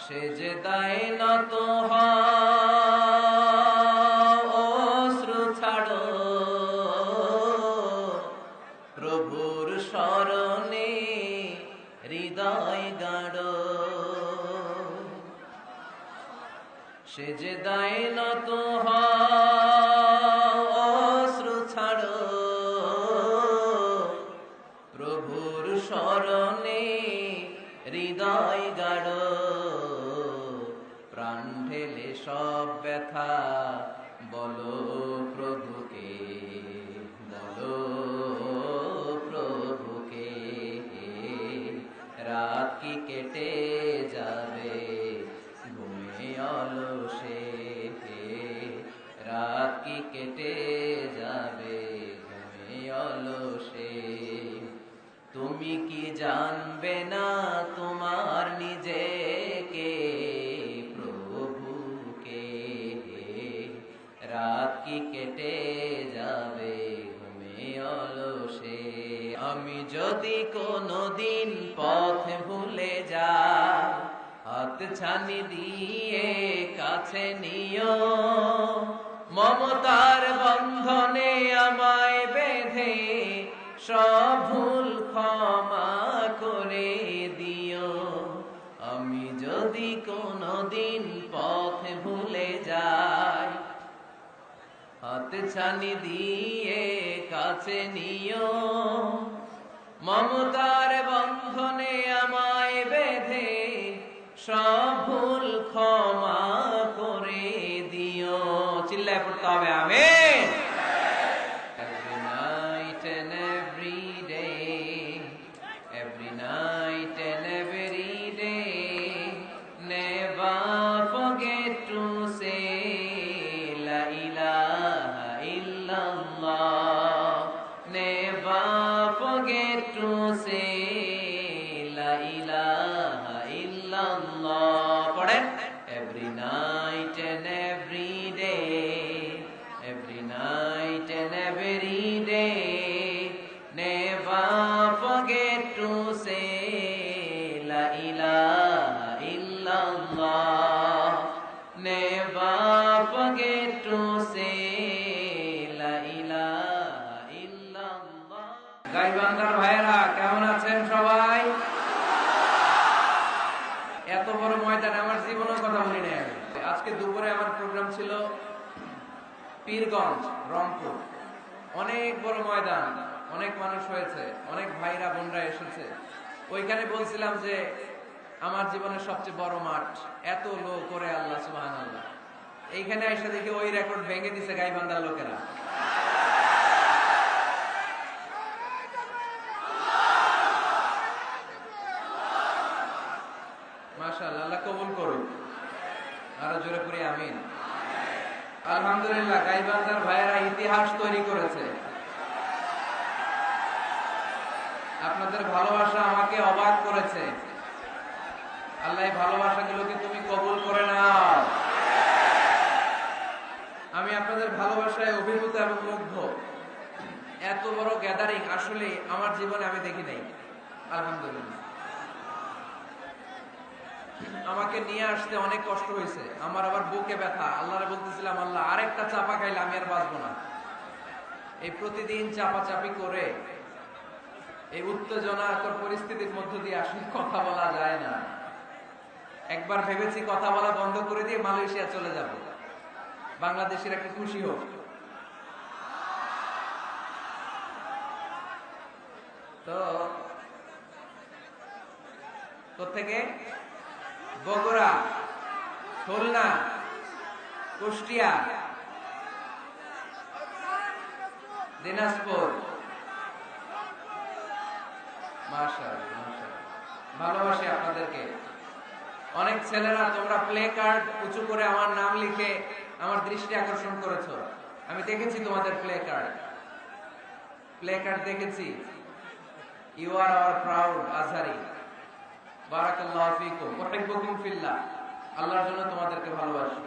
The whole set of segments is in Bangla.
সেজদায় নত হও, অশ্রু ছাড়ো, প্রভুর শরণে হৃদয় গাড়ো। সেজদায় নত হও, অশ্রু ছাড়ো, প্রভুর শরণে হৃদয় গাড়ো। প্রাণ ঢেলে সব ব্যথা বলো প্রভুকে, বলো প্রভুকে। রাত কি কেটে যাবে ঘুমে অলসে, রাত কি কেটে যাবে ঘুমে অলসে। তুমি কি জানবে না তোমার নিজেকে, প্রভুকে। রাত কি কেটে যাবে ঘুমে অলসে। আমি যদি কোনদিন পথ ভুলে যাই, হাত ছানি দিয়ে কাছে নিও, মমতার বন্ধনে আমায় বেঁধে সব ভুল ক্ষমা করে দিও। আমি যদি কোনদিন পথ ভুলে যাই, হাত ছানি দিয়ে কাছে নিও, মমতার বন্ধনে আমায় বেঁধে সব ভুল ক্ষমা করে দিও। চিল্লায় পড়তে হবে আমিন। Every night and every day, every night and every day, never forget to say La ilaha illallah. Never forget to say La ilaha illallah. পড়েন, every night and every day, every night and every day, never forget to say La ilaha illallah. Never forget to say La ilaha illallah. গাইবান্ধার ভাইয়েরা কেমন আছেন সবাই? এত বড় ময়দান আমার জীবনের কথা মনে নেই। আজকে দুপুরে আমার প্রোগ্রাম ছিল পীরগঞ্জ, রংপুর। অনেক বড় ময়দান, অনেক মানুষ হয়েছে, অনেক ভাইরা বোনরা এসেছে। ওইখানে বলছিলাম যে আমার জীবনের সবচেয়ে বড় মাঠ, এত লোক করে আল্লাহ সুবহানাল্লাহ। এইখানে এসে দেখি ওই রেকর্ড ভেঙে দিছে গাইবান্ধার লোকেরা। মাশাআল্লাহ, আল্লাহ কবুল করুন। আরো জোরে করে আমিন। আলহামদুলিল্লাহ, গাইবান্ধার ভাইয়েরা ইতিহাস তৈরি করেছে। আপনাদের ভালোবাসা আমাকে অবাক করেছে। আল্লাহ এই ভালোবাসাগুলোকে তুমি কবুল করে নাও। আমি আপনাদের ভালোবাসায় অভিভূত এবং মুগ্ধ। এত বড় গ্যাদারিং আসলে আমার জীবনে আমি দেখি নাই। আলহামদুলিল্লাহ, আমাকে নিয়ে আসতে অনেক কষ্ট হয়েছে। আমার আবার বুকে ব্যথা। আল্লাহরে বলতেছিলাম, আল্লাহ আরেকটা চাপা খাইলে আমি আর বাঁচবো না। এই প্রতিদিন চাপাচাপি করে এই উত্তেজনাকর পরিস্থিতির মধ্য দিয়ে আসলে কথা বলা যায় না। একবার ভেবেছি কথা বলা বন্ধ করে দিয়ে মালয়েশিয়া চলে যাব, বাংলাদেশের একটা খুশি হোক। তো কোত্থেকে? বগুড়া, খুলনা, কুষ্টিয়া, দিনাজপুর। মাশাআল্লাহ, মাশাআল্লাহ, ভালোবাসি আপনাদেরকে। অনেক ছেলেরা তোমরা প্লে কার্ড উঁচু করে আমার নাম লিখে আমার দৃষ্টি আকর্ষণ করেছো। আমি দেখেছি তোমাদের প্লে কার্ড দেখেছি। You are our proud Azhari. বারাকাল্লাহু ফিকুম, উহিব্বুকুম ফিল্লাহ। আল্লাহর জন্য তোমাদেরকে ভালোবাসি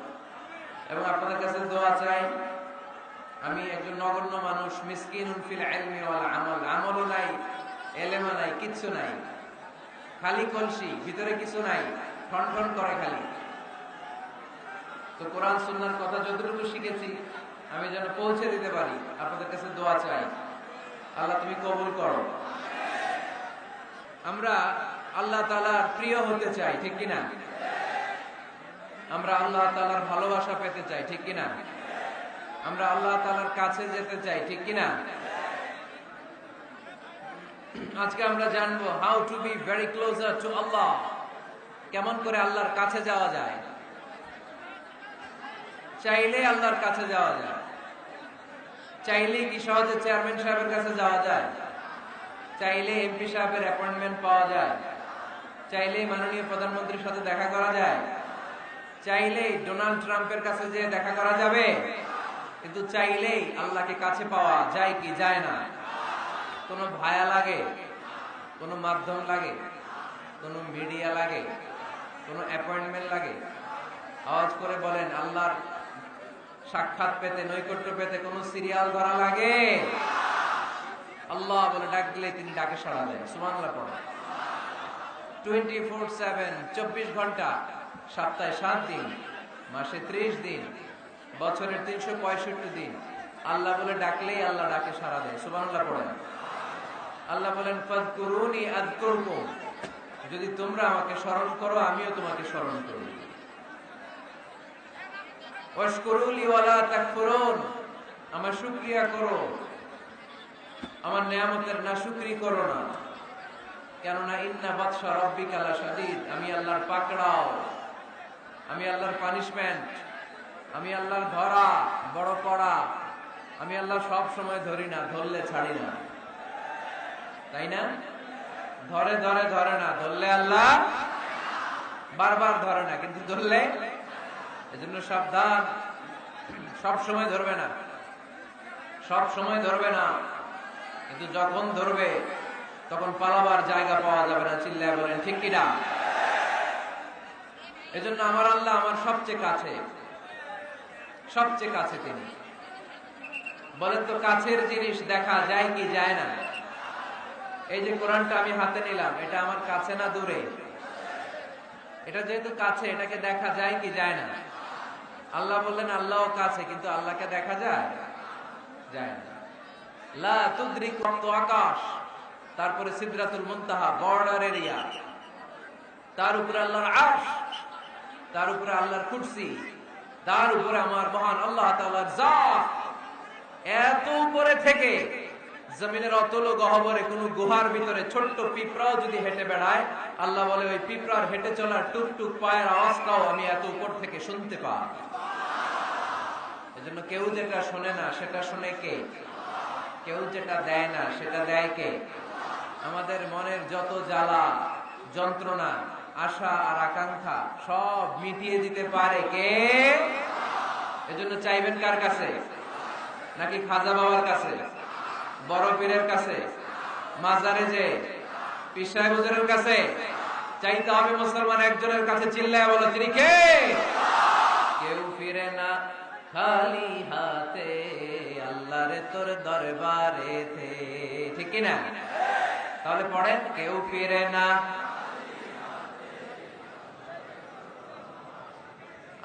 এবং আপনাদের কাছে দোয়া চাই। আমি একজন নগণ্য মানুষ, মিসকিনুন ফিল ইলমি ওয়াল আমাল। আমলও নাই, এলেমও নাই, কিচ্ছু নাই, খালি কলসি, ভিতরে কিছু নাই। ঠন ঠন করে খালি। তো কোরআন সুন্নাহর কথা যতটুকু শিখেছি আমি যেন পৌঁছে দিতে পারি, আপনাদের কাছে দোয়া চাই, আল্লাহ তুমি কবুল করো। আমরা আল্লাহ তাআলার প্রিয় হতে চাই, ঠিক কিনা? আমরা আল্লাহ তাআলার ভালোবাসা পেতে চাই, ঠিক কিনা? আমরা আল্লাহ তাআলার কাছে যেতে চাই, ঠিক কিনা? আজকে আমরা জানবো how to be very closer to Allah, কেমন করে আল্লাহর কাছে যাওয়া যায়। চাইলে আল্লাহর কাছে যাওয়া যায়, চাইলে কি সহজে চেয়ারম্যান সাহেবের কাছে যাওয়া যায়? চাইলে এমপি সাহেবের অ্যাপয়েন্টমেন্ট পাওয়া যায়? চাইলে মাননীয় প্রধানমন্ত্রীর সাথে দেখা করা যায়? চাইলে ডোনাল্ড ট্রাম্পের কাছে যেয়ে দেখা করা যাবে? কিন্তু চাইলেই আল্লাহকে কাছে পাওয়া যায় কি যায় না? কোনো ভায়া লাগে, কোনো মাধ্যম লাগে, কোনো মিডিয়া লাগে, কোনো অ্যাপয়েন্টমেন্ট লাগে? আওয়াজ করে বলেন, আল্লাহর সাক্ষাৎ পেতে, নৈকট্য পেতে কোনো সিরিয়াল ধরা লাগে? আল্লাহ বলে ডাক দিলে তিনি ডাকে সাড়া দেন। সুবহানাল্লাহ পড়ে। 24/7, 24 ঘন্টা, সপ্তাহে 7 দিন, মাসে 30 দিন, বছরের 365 দিন আল্লাহ বলে ডাকলেই আল্লাহ ডাকে সাড়া দেয়। সুবহানাল্লাহ পড়ে। আল্লাহ বলেন ফাযকুরুনি আযকুরকুম, যদি তোমরা আমাকে স্মরণ করো আমিও তোমাকে স্মরণ করব। ওয়াশকুরুলি ওয়ালা তাকফুরুন, আমার শুকরিয়া করো, আমার নিয়ামতের নাশুকরি করো না। কেননা ইন্না বাতশা রাব্বিকা লাশাদীদ, আমি আল্লাহর পাকড়াও, আমি আল্লাহর পানিশমেন্ট, আমি আল্লাহর ধরা বড় কড়া। আমি আল্লাহ সব সময় ধরি না, ধরলে ছাড়ি না, তাই না? ধরে ধরে ধরে না, ধরলে আল্লাহ বারবার ধরে না, কিন্তু ধরলে, এজন্য সাবধান, সব সময় ধরবে না, সব সময় ধরবে না, কিন্তু যখন ধরবে তখন পালাবার জায়গা পাওয়া যাবে না। চিল্লায় বলেন ঠিক কিনা? এজন্য আমার আল্লাহ আমার সবচেয়ে কাছে, সবচেয়ে কাছে তিনি। বলেন তো কাছের জিনিস দেখা যায় কি যায় না? এই যে কোরআনটা আমি হাতে নিলাম, এটা আমার কাছে না দূরে? এটা যেহেতু কাছে, এটাকে দেখা যায় কি যায় না? আল্লাহ বললেন আল্লাহও কাছে, কিন্তু আল্লাহকে দেখা যায়? যায় না। লা তুদরিকু আকাশ, তারপরে সিদরাতুল মুনতাহা, বর্ডার এরিয়া, তার উপরে আল্লাহর আরশ, তার উপরে আল্লাহর কুরসি, তার উপরে আমার মহান আল্লাহ তাআলার জাত। এত উপরে থেকে জমিনের অতল গহ্বরে কোন গুহার ভিতরে ছোট্ট পিঁপড়াও যদি হেঁটে বেড়ায়, আল্লাহ বলে ওই পিঁপড়ার হেঁটে চলার টুকটুক পায়ের আওয়াজটাও আমি এত উপর থেকে শুনতে পাই। এজন্য কেউ যেটা শোনে না সেটা শোনে কে? কেউ যেটা দেয় না সেটা দেয় কে? আমাদের মনের যত জ্বালা যন্ত্রণা আশা আর আকাঙ্ক্ষা সব মিটিয়ে দিতে পারে কে? এজন্য চাইবেন কার কাছে? নাকি খাজা বাবার কাছে, বড় পীরের কাছে, মাজারে যে পীর সাহেব হুজুরের কাছে? চাইতে হবে মুসলমান একজনের কাছে। চিল্লায় বলো তিনি কে? কেউ ফিরে না খালি হাতে, আল্লাহরে তোর দরবারেতে, ঠিক কি না? তাহলে পড়েন, কেউ ফিরে না,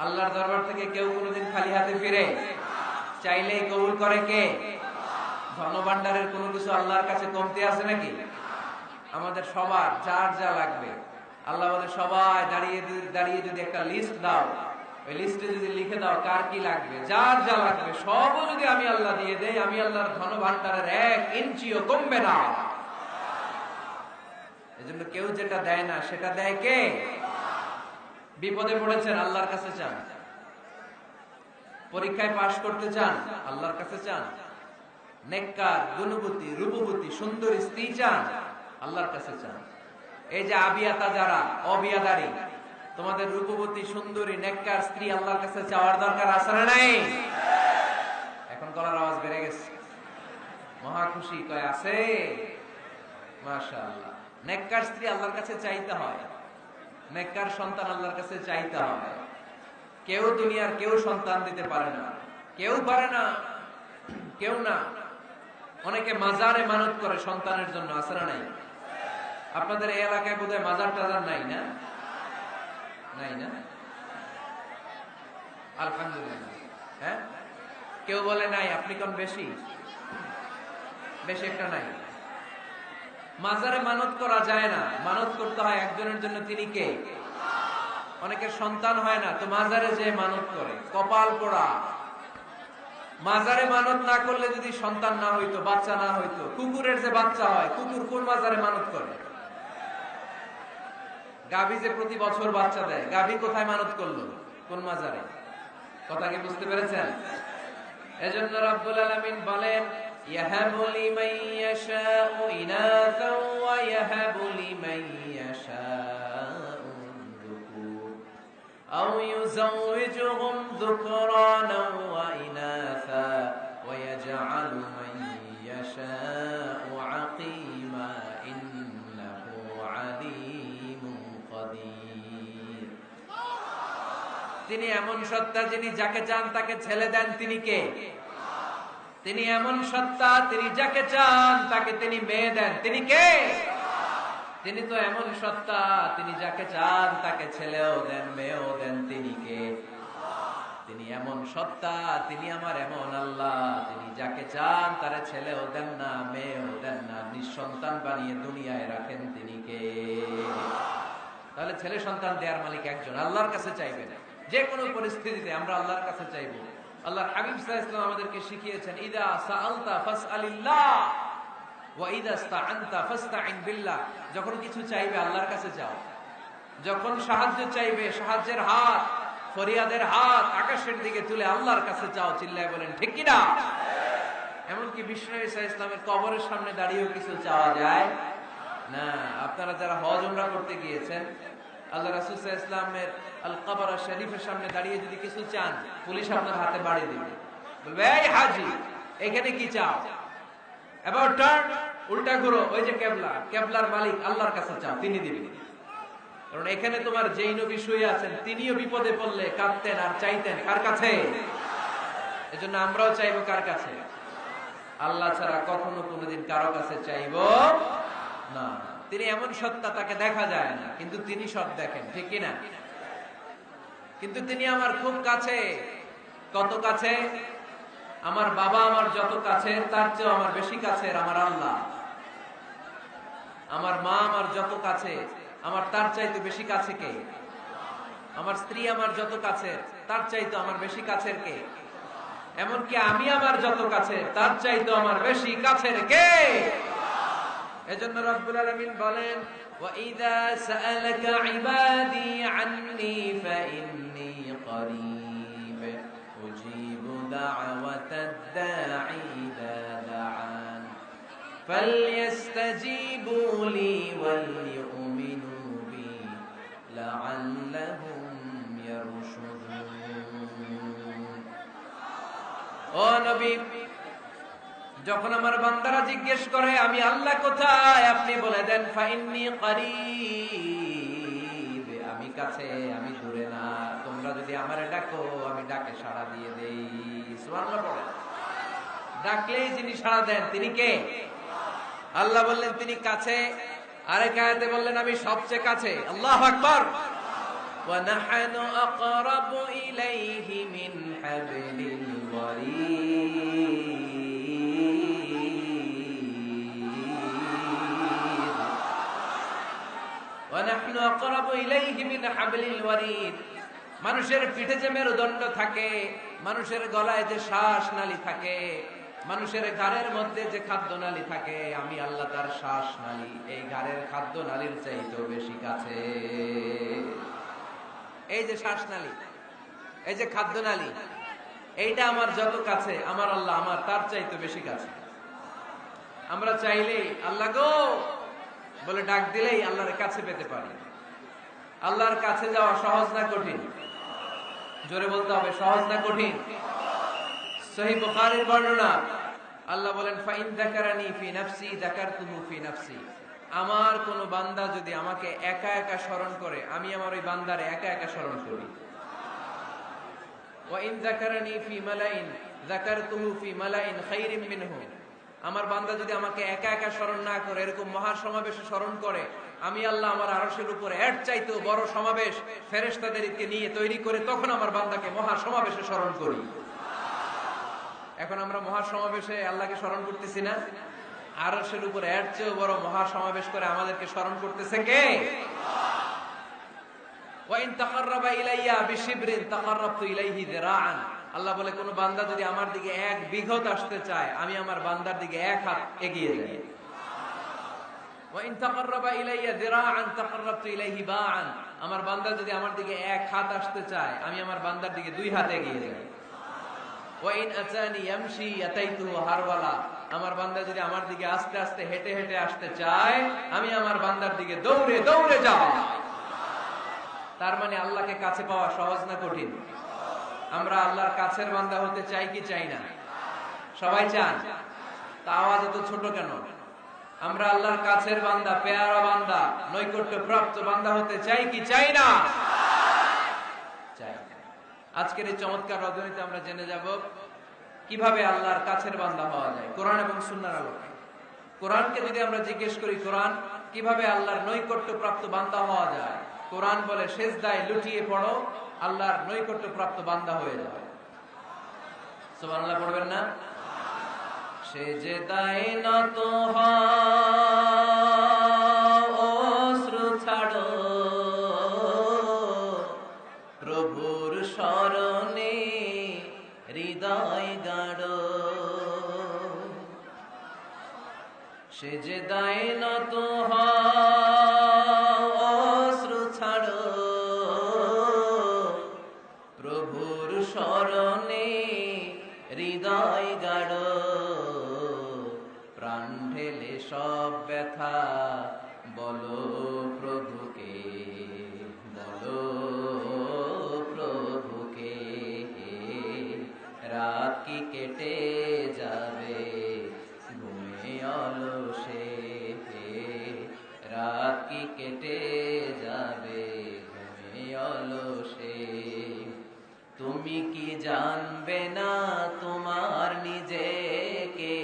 আল্লাহর দরবার থেকে কেউ কোনোদিন খালি হাতে ফিরে? চাইলেই কবুল করে কে? ধনভাণ্ডারের কোনো কিছু আল্লাহর কাছে কমতি আছে নাকি? আমাদের সবার যার যা লাগবে, আল্লাহ বলে সবাই দাঁড়িয়ে দাঁড়িয়ে যদি একটা লিস্ট দাও, ওই লিস্টে যদি লিখে দাও কার কি লাগবে, যার যা লাগবে সবও যদি আমি আল্লাহ দিয়ে দেই, আমি আল্লাহর ধনভাণ্ডারের 1 ইঞ্চিও কমবে না। এজন্য কেউ যেটা দেয় না সেটা দেয় কে? বিপদে পড়েছেন, আল্লাহর কাছে চান। পরীক্ষায় পাশ করতে চান, আল্লাহর কাছে চান। নেককার, গুণবতী, রূপবতী, সুন্দরী স্ত্রী চান, আল্লাহর কাছে চান। এই যে আবিয়াতা যারা অবিয়াদারি, তোমাদের রূপবতী, সুন্দরী, নেককার স্ত্রী আল্লাহর কাছে চাওয়ার দরকার আছে না নাই? এখন গলার আওয়াজ বেড়ে গেছে, মহা খুশি, কয় আছে। মাশাআল্লাহ। নেককার স্ত্রী আল্লাহর কাছে চাইতে হয়, নেককার সন্তান আল্লাহর কাছে চাইতে হয়। কেউ দুনিয়ার কেউ সন্তান দিতে পারে না, কেউ পারে না, কেউ না। অনেকে মাজারে মানত করে সন্তানের জন্য, আছে না নাই? আপনাদের এই এলাকায় বোধহয় মাজার টাজার নাই না? নাই না? আলহামদুলিল্লাহ। হ্যাঁ, কেউ বলে নাই, আপনি কোন বেশি? বেশি একটা নাই। মাজারে মানত করা যায় না, মানত করতে হয় একজনের জন্য, তিনি কে? অনেকের সন্তান হয় না, তো মাজারে যে মানত করে, কপাল পোড়া। মাজারে মানত না করলে যদি সন্তান না হইতো, বাচ্চা না হইতো, কুকুরের যে বাচ্চা হয়, কুকুর কোন মাজারে মানত করে? গাভী যে প্রতি বছর বাচ্চা দেয়, গাভী কোথায় মানত করলো? কোন মাজারে? কথা কি বুঝতে পেরেছেন? এজন্য রব্বুল আলামিন বলেন, ইয়াহাবু লিমান ইয়াশাউ ইনাসাও ওয়া ইয়াহাবু লিমান ইয়াশাউ যুকুর আও ইউযাওয়িজুহুম যুকরানাও ওয়া ইনাসা ওয়া ইয়াজআলু মান ইয়াশাউ আকিমা ইন্নাহু আলীমুন কাদির। তিনি এমন সত্তা, যিনি যাকে চান তাকে ছেলে দেন, তিনি কে? তিনি এমন সত্তা, তিনি যাকে চান তাকে তিনি মেয়ে দেন, তিনি কে? তিনি তো এমন সত্তা, তিনি যাকে চান তাকে ছেলেও দেন, মেয়েও দেন, তিনি কে? তিনি এমন সত্তা, তিনি আমার এমন আল্লাহ, তিনি যাকে চান তারে ছেলেও দেন না, মেয়েও দেন না, নিঃসন্তান বানিয়ে দুনিয়ায় রাখেন, তিনি কে? তাহলে ছেলে সন্তান দেওয়ার মালিক একজন, আল্লাহর কাছে চাইবেন। যে কোনো পরিস্থিতিতে আমরা আল্লাহর কাছে চাইবো। আল্লাহর হাবিব সাল্লাল্লাহু আলাইহি ওয়াসাল্লাম আমাদেরকে শিখিয়েছেন, ইদা সাআলতা ফাসআলিল্লাহ ওয়া ইদা ইসতাআনতা ফাসতাইন বিল্লাহ। যখন কিছু চাইবে আল্লাহর কাছে চাও, যখন সাহায্য চাইবে সাহায্যের হাত, ফরিয়াদের হাত আকাশের দিকে তুলে আল্লাহর কাছে চাও। চিল্লায় বলেন ঠিক কি না? এমনকি বিষ্ণু নবী সাল্লাল্লাহু আলাইহি ওয়াসাল্লামের কবরের সামনে দাঁড়িয়েও কিছু চাওয়া যায় না। আপনারা যারা হজ উমরা করতে গিয়েছেন, আল্লাহ রাসূল সাল্লাল্লাহু আলাইহি ওয়াসাল্লামের আল কবর শরীফের সামনে দাঁড়িয়ে যদি কিছু চান, পুলিশ আপনার হাতে বাড়ি দিবে, বলবে এই হাজী এখানে কি চাও? এবার টার্ন, উল্টা ঘুরো, ওই যে কেবলা, কেবলার মালিক আল্লাহর কাছে চাও, তিনি দিবেন। কারণ এখানে তোমার যেই নবী শুয়ে আছেন, তিনিও বিপদে পড়লে কাঁদতেন আর চাইতেন কার কাছে? এজন্য আমরাও চাইবো কার কাছে? আল্লাহ ছাড়া কখনো কোনোদিন কারো কাছে চাইবো না। তিনি এমন সত্তা, তাকে দেখা যায় না, কিন্তু তিনি সব দেখেন, ঠিক কিনা? কিন্তু তিনি আমার খুব কাছে। কত কাছে? আমার বাবা আমার যত কাছে, তার চেয়ে আমার বেশি কাছের আমার আল্লাহ। আমার মা আমার যত কাছে, আমার তার চাইতে বেশি কাছে কে? আমার স্ত্রী আমার যত কাছে, তার চাইতে আমার বেশি কাছের কে? এমনকি আমি আমার যত কাছে, তার চাইতে আমার বেশি কাছের কে? এজন্য রব্বুল আলামিন বলেন, وَإِذَا سَأَلَكَ عِبَادِي عَنِّي فَإِنِّي قَرِيبٌ أُجِيبُ دَعْوَةَ الدَّاعِ إِذَا دَعَانِ فَلْيَسْتَجِيبُوا لِي وَلْيُؤْمِنُوا بِي لَعَلَّهُمْ يَرْشُدُونَ। ও নবী, যখন আমার বান্দারা জিজ্ঞেস করে আমি আল্লাহ কোথায়, আপনি বলে দেন ফাইন্নী করিব, আমি কাছে, আমি দূরে না। তোমরা যদি আমারে ডাকো, আমি ডাকে সাড়া দিয়ে দেই। সুবহানাল্লাহ বলেন। ডাকলেই যিনি সাড়া দেন, তিনি কে? আল্লাহ বললেন তিনি কাছে। আরেক আয়াতে বললেন আমি সবচেয়ে কাছে। আল্লাহু আকবার। ওয়া নাহনু আকরাবু ইলাইহি মিন হাবলিল ওয়ারিদ। মানুষের পিঠে যে মেরুদণ্ড থাকে, মানুষের গলায় যে শ্বাস নালী থাকে, মানুষের ঘাড়ের মধ্যে যে খাদ্য নালী থাকে, আমি আল্লাহ তার শ্বাস নালী, এই ঘাড়ের খাদ্য নালীর চাইতেও বেশি কাছে। এই যে শ্বাস নালী, এই যে খাদ্য নালী, এইটা আমার যত কাছে, আমার আল্লাহ আমার তার চাইতে বেশি কাছে। আমরা চাইলেই আল্লাহ গো বলে ডাক দিলেই আল্লাহর কাছে পেতে পারি। আল্লাহর কাছে যাওয়া সহজ না কঠিন? জোরে বলতে হবে, সহজ না কঠিন? সহিহ বুখারীর বর্ণনা, আল্লাহ বলেন ফাইন যাকারানি ফি নাফসি যাকারতুহু ফি নাফসি। আমার কোন বান্দা যদি আমাকে একা একা স্মরণ করে, আমি আমার ওই বান্দারে একা একা স্মরণ করি। ওয়া ইন যাকারানি ফি মালাইন যাকারতুহু ফি মালাইন খায়রিন মিনহু। আমার বান্দা যদি আমাকে একা একা স্মরণ না করে, এরকম মহাসমাবেশে স্মরণ করে, আমি আল্লাহ আমার আরশের উপরে এর চাইতেও বড় সমাবেশ ফেরেশতাদেরকে নিয়ে তৈরি করে তখন আমার বান্দাকে মহা সমাবেশে স্মরণ করি। এখন আমরা মহা সমাবেশে আল্লাহকে স্মরণ করতেছি না? আরশের উপরে এর চেয়েও বড় মহা সমাবেশ করে আমাদেরকে স্মরণ করতেছে কে? ওয়া ইন তাকাররাবা ইলাইয়া বিশিবরিন তাকাররাবতু ইলাইহি যিরাআন। আল্লাহ বলে কোন বান্দা যদি আমার দিকে এক বিঘত আসতে চায় আমি আমার বান্দার দিকে এক হাত এগিয়ে যাই। ওয়া ইন তাকাররাবা ইলাইয়া যিরাআন তাকাররাবতু ইলাইহি বাআন। আমার বান্দা যদি আমার দিকে এক হাত আসতে চায় আমি আমার বান্দার দিকে দুই হাত এগিয়ে যাই। ওয়া ইন আতানি ইয়ামশি আতাইতুহু হারওয়ালা। আমার বান্দা যদি আমার দিকে আস্তে আস্তে হেঁটে হেঁটে আসতে চায় আমি আমার বান্দার দিকে দৌড়ে দৌড়ে যাই। তার মানে আল্লাহকে কাছে পাওয়া সহজ না কঠিন? আমরা আল্লাহর কাছের বান্দা হতে চাই কি চাই না? সবাই চান। তা আওয়াজ এত ছোট কেন? আমরা আল্লাহর কাছের বান্দা, পেয়ারা বান্দা, নৈকট্য প্রাপ্ত বান্দা হতে চাই কি চাই না? চাই। আজকের এই চমৎকার রজনীতে আমরা জেনে যাব কিভাবে আল্লাহর কাছের বান্দা হওয়া যায় কোরআন এবং সুন্নাহর আলোকে। কোরআনকে যদি আমরা জিজ্ঞেস করি কোরআন কিভাবে আল্লাহর নৈকট্য প্রাপ্ত বান্দা হওয়া যায়, কোরআন বলে সেজদায় লুটিয়ে পড়ো আল্লাহর নৈকট্য প্রাপ্ত বান্দা হয়ে যাবে। সুবহানাল্লাহ পড়বেন না? সেজদায় নত হও অশ্রু ছাড়ো প্রভুর শরণে হৃদয় গাড়ো। সেজদায় নত হও অশ্রু ছাড়ো প্রভুর শরণে হৃদয় গাড়ো। প্রাণ ঢেলে সব ব্যথা বলো প্রভুকে, বলো প্রভুকে। রাত কি কেটে যাবে ঘুমে অলসে, রাত কি কেটে যাবে ঘুমে অলসে। তুমি কি জানবে না তোমার নিজেকে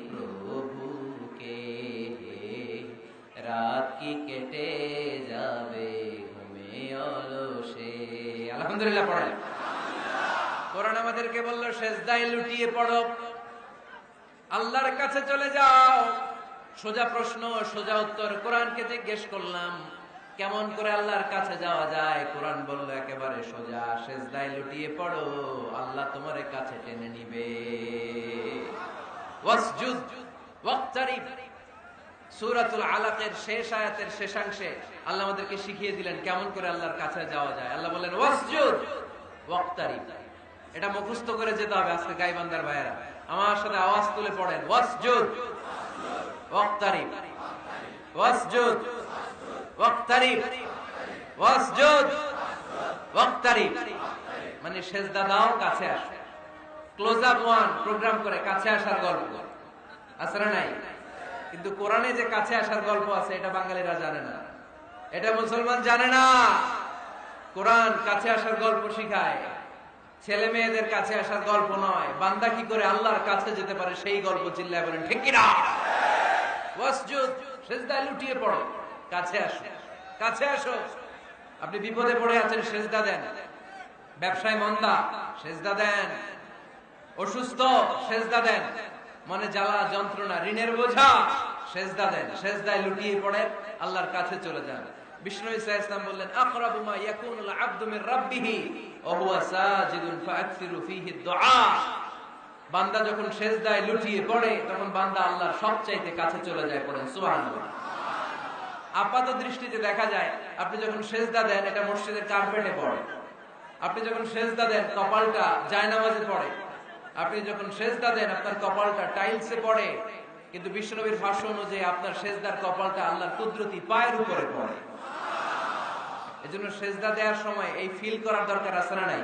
প্রভুকে, রাত কি কেটে যাবে ঘুমে অলসে। আলহামদুলিল্লাহ পড়েন। কোরআন আমাদেরকে বললো সেজদায় লুটিয়ে পড়ো, আল্লাহর কাছে চলে যাও। সোজা প্রশ্ন সোজা উত্তর। কোরআনকে জিজ্ঞেস করলাম কেমন করে আল্লাহর কাছে যাওয়া যায়, কোরআন বলল একেবারে সোজা, সেজদায় লুটিয়ে পড়ো আল্লাহ তোমার কাছে টেনে নিবে। ওয়াসজুদ ওয়াক্তারিব। সূরাতুল আলাকের শেষ আয়াতের শেষাংশে আল্লাহ আমাদেরকে শিখিয়ে দিলেন কেমন করে আল্লাহর কাছে যাওয়া যায়। আল্লাহ বললেন ওয়াসজুদ ওয়াক্তারিব। এটা মুখস্থ করে যেতে হবে আজকে গাইবান্দার ভাইয়েরা। আমার সাথে আওয়াজ তুলে পড়েন ওয়াসজুদ ওয়াক্তারিব, ওয়াসজুদ ওয়াক্তারিব, ওয়াসজুদ ওয়াক্তারিব। মানে সেজদা দাও কাছে আসো। ক্লোজ আপ ওয়ান প্রোগ্রাম করে কাছে আসার গল্প আছে না নাই? কিন্তু কোরআনে যে কাছে আসার গল্প আছে এটা বাঙালিরা জানে না, এটা মুসলমান জানে না। কোরআন কাছে আসার গল্প শিখায়, ছেলে মেয়েদের কাছে আসার গল্প নয়। বান্দা কি করে আল্লাহর কাছে যেতে পারে সেই গল্প। চিল্লায় বলেন ঠিক কি না? ওয়াসজুদ সেজদায় লুটিয়ে পড়ো, কাছে আসো, কাছে আসো। আপনি বিপদে পড়ে আছেন সেজদা দেন, ব্যবসায় মন্দা সেজদা দেন, অসুস্থ সেজদা দেন, মনে জ্বালা যন্ত্রণা ঋণের বোঝা সেজদা দেন। সেজদায় লুটিয়ে পড়ে আল্লাহর কাছে চলে যান। বিষ্ণু ঈসা ইসলাম বললেন আকরাবু মা ইয়াকুনুল আবদু মির রাব্বিহি ওয়া হুয়া সাজিদুন ফাআকসিরু ফীহি দুআ। বান্দা যখন সেজদায় লুটিয়ে পড়ে তখন বান্দা আল্লাহর সবচাইতে কাছে চলে যায়। পড়েন সুবহানাল্লাহ। আপাত দৃষ্টিতে দেখা যায় আপনি যখন সেজদা দেন এটা মসজিদের কার্পেটে পড়ে, আপনি যখন সেজদা দেন কপালটা জায়নামাজে পড়ে, আপনি যখন সেজদা দেন আপনার কপালটা টাইলসে পড়ে। কিন্তু বিশ্বনবীর ভাষ্য অনুযায়ী আপনার সেজদার কপালটা আল্লাহর কুদরতি পায়ের উপরে পড়ে। এজন্য সেজদা দেওয়ার সময় এই ফিল করার দরকার আছে না নাই?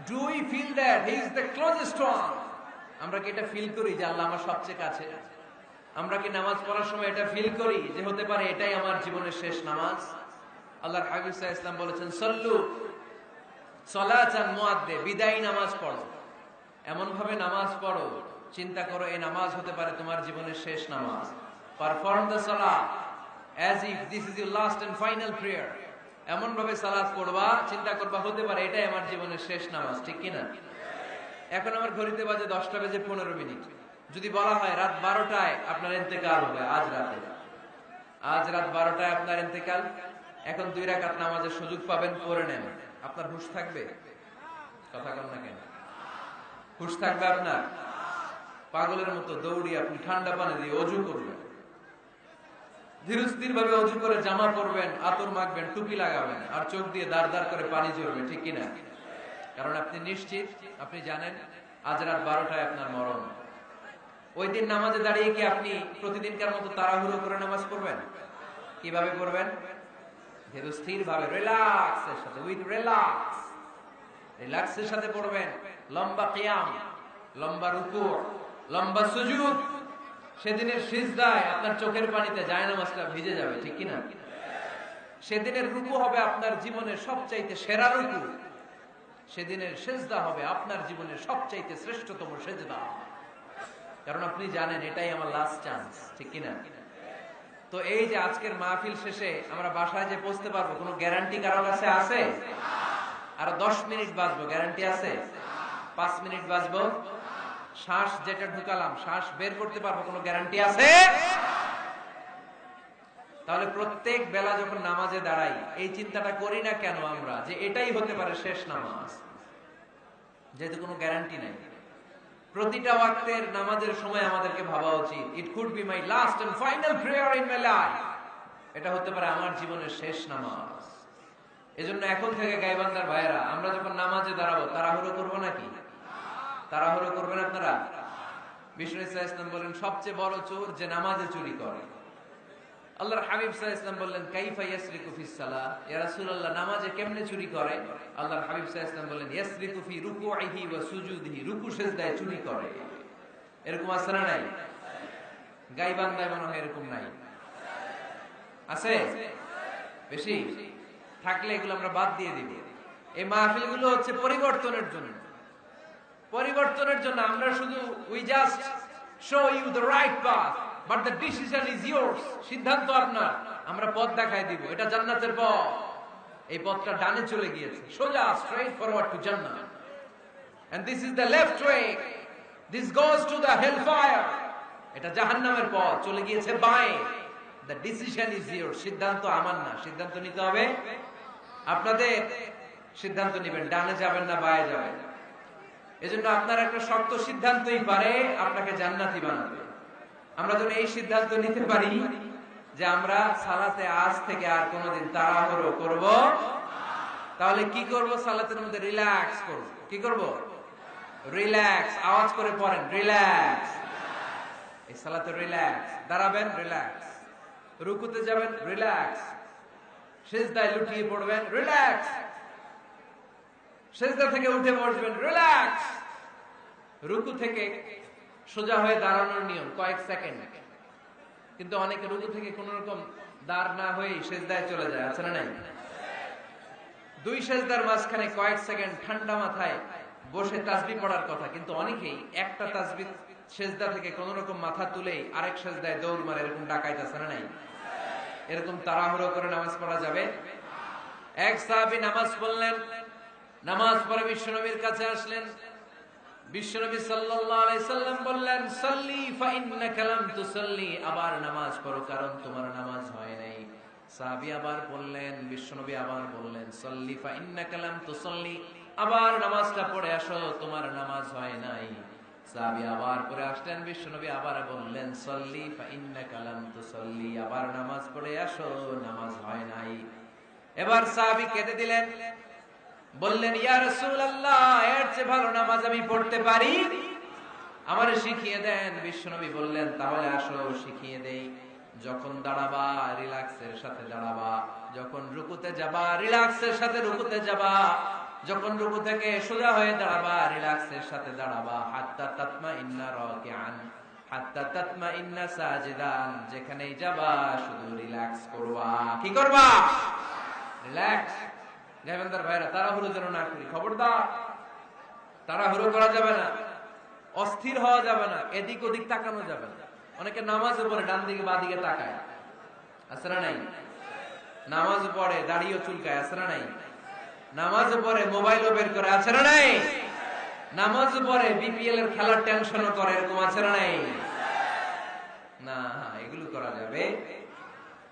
Do we feel that he is the closest one? আমরা কি এটা ফিল করি যে আল্লাহ আমার সবচেয়ে কাছে? আমরা কি নামাজ পড়ার সময় এটা ফিল করি যে হতে পারে এটাই আমার জীবনের শেষ নামাজ? আল্লাহর হাবিব সাল্লাল্লাহু আলাইহি ওয়াসাল্লাম বলেছেন সল্লু সালাতান মুআদ্দে, বিদায়ী নামাজ পড়ো, এমন ভাবে নামাজ পড়ো চিন্তা করো এই নামাজ হতে পারে তোমার জীবনের শেষ নামাজ। পারফর্ম দ্য সালাত, as if this is your last and final prayer. এমন ভাবে সালাত পড়বা, চিন্তা করবা হতে পারে এটাই আমার জীবনের শেষ নামাজ, ঠিক কি না? এখন আমার ঘড়িতে বাজে 10:15। যদি বলা হয় রাত 12টায় আপনার ইন্তেকাল হবে, আজ রাত 12টায় আপনার ইন্তেকাল, এখন 2 রাকাত নামাজের সুযোগ পাবেন, পড়ে নেন, আপনার হুঁশ থাকবে? কথা বল না কেন? হুঁশ থাকবে আপনার? পাগলের মতো দৌড়ি আপনি ঠান্ডা পানি দিয়ে ওযু করবেন, ধীরস্থির ভাবে ওযু করে জামা পরবেন, আতর মাখবেন, টুপি লাগাবেন, আর চোখ দিয়ে দাঁড় দাঁড় করে পানি ঝরবে, ঠিক কি না? কারণ আপনি নিশ্চিত, আপনি জানেন আজ রাত 12টায় আপনার মরণ। ওই দিন নামাজে দাঁড়িয়ে কি আপনি প্রতিদিনকার মতো তাড়াহুড়ো করে নামাজ পড়বেন? কিভাবে পড়বেন? ধীরস্থির ভাবে, রিল্যাক্সের সাথে, উইথ রিল্যাক্সের সাথে পড়বেন। লম্বা কিয়াম, লম্বা রুকু, লম্বা সুজুদ। সেদিনের সিজদায় আপনার চোখের পানিতে জায়নামাজটা ভিজে যাবে, ঠিক কি না? সেদিনের রুকু হবে আপনার জীবনের সবচাইতে সেরা রুকু। সেদিনের সিজদা হবে আপনার জীবনের সবচাইতে শ্রেষ্ঠতম সিজদা। কারণ আপনি জানেন এটাই আমার লাস্ট চান্স, ঠিক কি না? তো এই যে আজকের মাহফিল শেষে আমরা বাসায় যে পৌঁছতে পারবো, কোনো গ্যারান্টি কারো কাছে আছে? আরো 10 মিনিট বাঁচবো, গ্যারান্টি আছে? 5 মিনিট বাঁচবো, শ্বাস যেটা ঢুকালাম শ্বাস বের করতে পারবো, কোনো গ্যারান্টি আছে? তাহলে প্রত্যেক বেলা যখন নামাজে দাঁড়াই এই চিন্তাটা করি না কেন আমরা, যে এটাই হতে পারে শেষ নামাজ, যেহেতু কোনো গ্যারান্টি নাই। প্রতিটা ওয়াক্তের নামাজের সময় আমাদেরকে ভাবা উচিত, it could be my last and final prayer in my life. এটা হতে পারে আমার জীবনের শেষ নামাজ। এজন্য এখন থেকে গাইবান্ধার ভাইয়েরা, আমরা যখন নামাজে দাঁড়াবো তাড়াহুড়ো করবো নাকি? তাড়াহুড়ো করবেন আপনারা? বিষ্ণু ইসলাম বলেন সবচেয়ে বড় চোর যে নামাজে চুরি করে। আল্লাহর হাবিব সাল্লাল্লাহু আলাইহি ওয়াসাল্লাম বললেন কাইফা ইয়াসরিকু ফিস সালাহ, ইয়া রাসূলুল্লাহ নামাজে কেমনে চুরি করে? আল্লাহর হাবিব সাল্লাল্লাহু আলাইহি ওয়াসাল্লাম বললেন ইয়াসরিকু ফি রুকুইহি ওয়া সুজুদিহি, রুকু সিজদায় চুরি করে। এরকম আছে না নাই? গাইবান্ধায় মনে হয় এরকম নাই, আছে? বেশি থাকলে এগুলো আমরা বাদ দিয়ে দিব। এই মাহফিলগুলো হচ্ছে পরিবর্তনের জন্য, পরিবর্তনের জন্য। আমরা শুধু we just show you the right path, but the decision is yours. সিদ্ধান্ত আপনার, আমরা পথ দেখাই দিব, এটা জান্নাতের পথ। এই পথটা ডানে চলে গিয়েছে, সোজা, স্ট্রেইট ফরওয়ার্ড টু জান্নাত, and this is the left way, this goes to the hell fire. এটা জাহান্নামের পথ, চলে গিয়েছে বাঁয়ে। The decision is yours. সিদ্ধান্ত আমার না, সিদ্ধান্ত নিতে হবে আপনাদের। সিদ্ধান্ত নেবেন, ডানে যাবেন না বাঁয়ে যাবেন। এজন্য আপনার একটা শক্ত সিদ্ধান্তই পারে আপনাকে জান্নাতি বানাবে। আমরা যেন এই সিদ্ধান্ত নিতে পারি যে আমরা সালাতে আজ থেকে আর কোনোদিন তাড়াহুড়ো করব। তাহলে কি করব? সালাতের মধ্যে রিল্যাক্স করব। কি করব? রিল্যাক্স। আওয়াজ করে পড়েন, রিল্যাক্স। এই সালাতে রিল্যাক্স। দাঁড়াবেন, রিল্যাক্স। রুকুতে যাবেন, রিল্যাক্স। সিজদায় লুটিয়ে পড়বেন, রিল্যাক্স। সিজদা থেকে উঠে বসবেন, রিল্যাক্স। রুকু থেকে সোজা হয়ে দাঁড়ানোর নিয়ম কয়েক সেকেন্ড, কিন্তু অনেকে রুকু থেকে কোন রকম দাঁড় না হয়ে সিজদায় চলে যায়, আছে না নাই? 2 সিজদার মাঝখানে কয়েক সেকেন্ড ঠান্ডা মাথায় বসে তাসবিহ পড়ার কথা, কিন্তু অনেকেই একটা তাসবিহ সিজদা থেকে কোন রকম মাথা তুলেই আরেক সিজদায় দৌড় মারে। এরকম ডাকাইত আছে না নাই? এরকম তাড়াহুড়ো করে নামাজ পড়া যাবে? এক সাহাবী নামাজ পড়লেন, নামাজ পড়ে বিশ্বনবীর কাছে আসলেন। বিশ্বনবী সাল্লাল্লাহু আলাইহি সাল্লাম বললেন সাল্লি ফা ইন্নাকা লাম তুসাল্লি, আবার নামাজ পড়ো কারণ তোমার নামাজ হয় নাই। সাহাবী আবার বললেন, বিশ্বনবী আবার বললেন সাল্লি ফা ইন্নাকা লাম তুসাল্লি, আবার নামাজটা পড়ে আসো তোমার নামাজ হয় নাই। সাহাবী আবার পড়ে আসলেন, বিশ্বনবী আবার বললেন সাল্লি ফা ইন্নাকা লাম তুসাল্লি, আবার নামাজ পড়ে আসো নামাজ হয় নাই। এবার সাহাবী কেঁদে দিলেন, বললেন ইয়া রাসূলুল্লাহ এর চেয়ে ভালো নামাজ আমি পড়তে পারি, আমারে শিখিয়ে দেন। বিশ্বনবী বললেন তাহলে আসো শিখিয়ে দেই। যখন দাঁড়াবা রিল্যাক্সের সাথে দাঁড়াবা, যখন রুকুতে যাবা রিল্যাক্সের সাথে রুকুতে যাবা, যখন রুকু থেকে সোজা হয়ে দাঁড়াবা রিল্যাক্সের সাথে দাঁড়াবা। হাত্তা তাতমাইন্না রাকিআন হাত্তা তাতমাইন্না সাজিদান, যেখানেই যাবা শুধু রিল্যাক্স করবা। কি করবা? রিল্যাক্স। গাইবান্ধার ভাইরা তাড়াহুড়ো যেন না করি, খবরদার। তাড়াহুড়ো করা যাবে না, অস্থির হওয়া যাবে না, এদিক ওদিক তাকানো যাবে না। অনেকে নামাজে পড়ে ডান দিকে বাঁ দিকে তাকায়, আছে না নাই? নামাজ পড়ে দাড়িও চুলকায়, আছে না নাই? নামাজ পড়ে মোবাইলও বের করে, আছে না নাই? নামাজ পড়ে বিপিএল এর খেলার টেনশনও করে, এরকম আছে না নাই? না, এগুলো করা যাবে।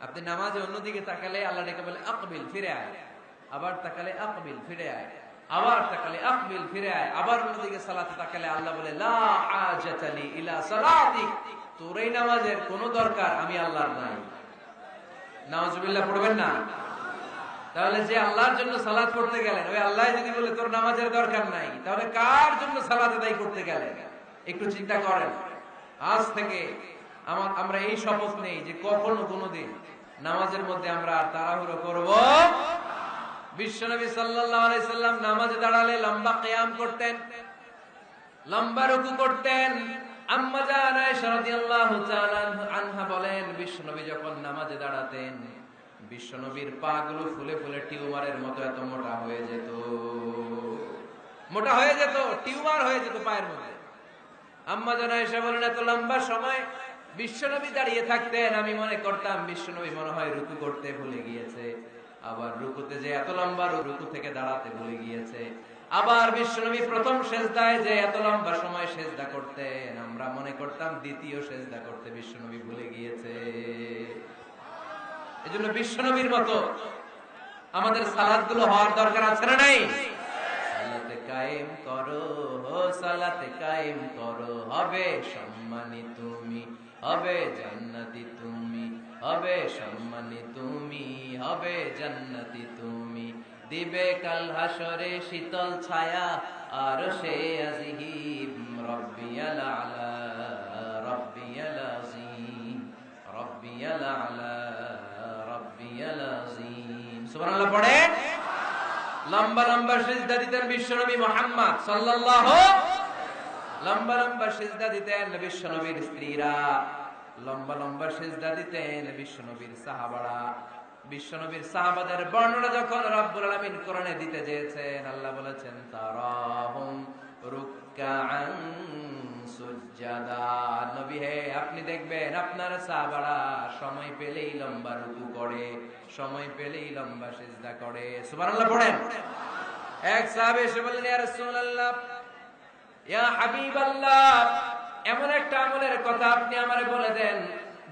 আপনি নামাজে অন্যদিকে তাকালে আল্লাহ ডেকে বলে আকবিল, ফিরে আয়। আবার তাকালে আকবিল, ফিরে আয়। আবার তাকালে আকবিল, ফিরে আয়। আবার অন্যদিকে সালাতে তাকালে আল্লাহ বলে লা হাজাতা লি ইলা সালাতিক, তোর এই নামাজের কোনো দরকার আমি আল্লাহর নাই। নাউজুবিল্লাহ পড়বেন না? তাহলে যে আল্লাহর জন্য সালাত পড়তে গেলেন, ওই আল্লাহ যদি বলে তোর নামাজের দরকার নাই, তাহলে কার জন্য সালাত আদায় করতে গেলেন? একটু চিন্তা করেন। আজ থেকে আমরা এই শপথ নেই যে কখনো কোনোদিন নামাজের মধ্যে আমরা তাড়াহুড়ো করব। বিশ্বনবী সাল্লাল্লাহু আলাইহি সাল্লাম নামাজে দাঁড়ালে লম্বা কিয়াম করতেন, লম্বা রুকু করতেন। আম্মা জান আয়েশা রাদিয়াল্লাহু তাআলা আনহা বলেন, বিশ্বনবী যখন নামাজে দাঁড়াতেন, বিশ্বনবীর পা গুলো ফুলে ফুলে টিউমারের মতো এত মোটা হয়ে যেত, মোটা হয়ে যেত, টিউমার হয়ে যেত পায়ের মধ্যে। আম্মা জান আয়েশা বলেন, এত লম্বা সময় বিশ্বনবী দাঁড়িয়ে থাকতেন, আমি মনে করতাম বিশ্বনবী মনে হয় রুকু করতে ভুলে গিয়েছে। আবার রুকুতে যে এত লম্বা, রুকু থেকে দাঁড়াতে ভুলে গিয়েছে। আবার বিশ্বনবী প্রথম সেজদায় যে এত লম্বা সময় সেজদা করতেন, আমরা মনে করতাম দ্বিতীয় সেজদা করতে বিশ্বনবী ভুলে গিয়েছে। এজন্য বিশ্বনবীর মতো আমাদের সালাতগুলো হওয়ার দরকার আছে না নাই? সালাতে কায়েম করো, সালাতে কায়েম করো, হবে সম্মানী তুমি, হবে জান্নাতি তুমি, হবে সম্মানী তুমি, হবে জান্নাতি তুমি। দিবে কাল হাসরে শীতল ছায়া আরশে আজিম, রব্বিয়াল আলা, রব্বিয়াল আযীম, রব্বিয়াল আলা, রব্বিয়াল আযীম। সুবহানাল্লাহ পড়ে। লম্বা লম্বা সিজদা দিতেন বিশ্বনবী মুহাম্মদ সাল্লাল্লাহু, লম্বা লম্বা সিজদা দিতেন বিশ্বনবীর স্ত্রীরা, লম্বা লম্বা সিজদা দিতেন বিশ্বনবীর সাহাবারা। বিশ্বনবীর সাহাবাদের বর্ণনা যখন রব্বুল আলামিন কোরআনে দিতে চেয়েছেন, আল্লাহ বলেছেন তারাহুম রুকআন সুজদা। নবী হে, আপনি দেখবেন আপনার সাহাবারা সময় পেলেই লম্বা রুকু করে, সময় পেলেই লম্বা সিজদা করে। সুবহানাল্লাহ পড়েন। এক সাহাবী এসে বললেন, ইয়া রাসূলুল্লাহ, ইয়া হাবিবাল্লাহ, এমন একটা আমলের কথা আপনি আমারে বলে দেন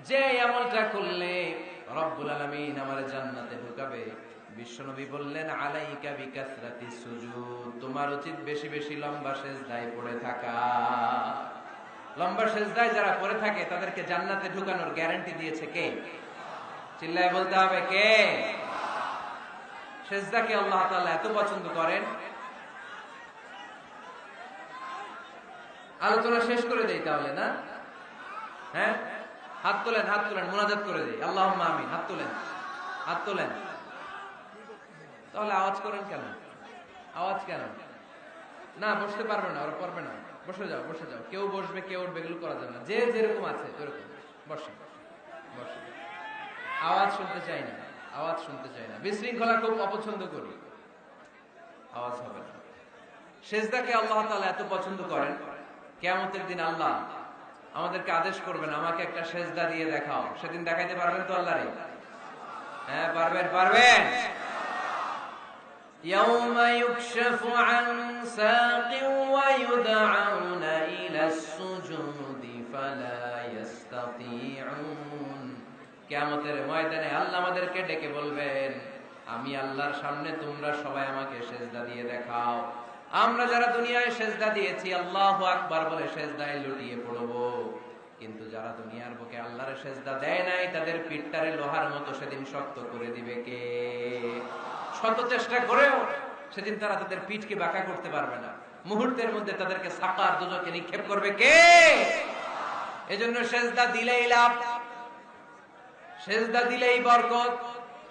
যে আমলটা করলে রব্বুল আলামিন আমারে জান্নাতে ঢুকাবে। বিশ্বনবী বললেন, আলাইকা বিকাসরাতিস সুজুদ, তোমার উচিত বেশি বেশি লম্বা সিজদায় পড়ে থাকা। লম্বা সিজদায় যারা পড়ে থাকে তাদেরকে জান্নাতে ঢুকানোর গ্যারান্টি দিয়েছে কে? চিল্লায় বলতে হবে কে? সিজদাকে আল্লাহ তাআলা এত পছন্দ করেন। আলোচনা শেষ করে দেই তাহলে, না? হ্যাঁ, হাত তোলেন, হাত তোলেন, মুনাজাত করে দেই। আল্লাহুম্মা আমিন। হাত তোলেন, হাত তোলেন। তাহলে আওয়াজ করেন কেন? আওয়াজ কেন? না, বসতে পারবে না, ওরা পারবে না। বসে যাও, বসে যাও। কেউ বসবে, কেউ উঠবে, এগুলো করা যাবে না। যে যেরকম আছে ওরকম বসে, বসে। আওয়াজ শুনতে চাই না, আওয়াজ শুনতে চাই না। বিশৃঙ্খলা খুব অপছন্দ করি, আওয়াজ হবে না। সিজদাকে আল্লাহ তাআলা এত পছন্দ করেন, কিয়ামতের দিন আল্লাহ আমাদেরকে আদেশ করবেন, আমাকে একটা সিজদা দিয়ে দেখাও। সেদিন দেখাইতে পারবেন তো আল্লাহরে? হ্যাঁ, পারবেন, পারবেন। ইয়াউমা ইউকশাফু আন সাকিন ওয়া ইউদআউনা ইলাস সুজুদি ফালা ইস্তাতিউন। কিয়ামতের ময়দানে আল্লাহ আমাদেরকে ডেকে বলবেন, আমি আল্লাহর সামনে তোমরা সবাই আমাকে সিজদা দিয়ে দেখাও। আমরা যারা দুনিয়ায় সিজদা দিয়েছি আল্লাহু আকবার বলে সিজদায় লুটিয়ে পড়বো, কিন্তু যারা দুনিয়ার বুকে আল্লাহর সিজদা দেয় নাই তাদের পিঠটারে লোহার মতো সেদিন শক্ত করে দিবে কে? শত চেষ্টা করেও সেদিন তারা তাদের পিঠকে বাঁকা করতে পারবে না। মুহূর্তের মধ্যে তাদেরকে সাকার দুজকে নিক্ষেপ করবে কে? এজন্য সিজদা দিলেই লাভ, সিজদা দিলেই বরকত,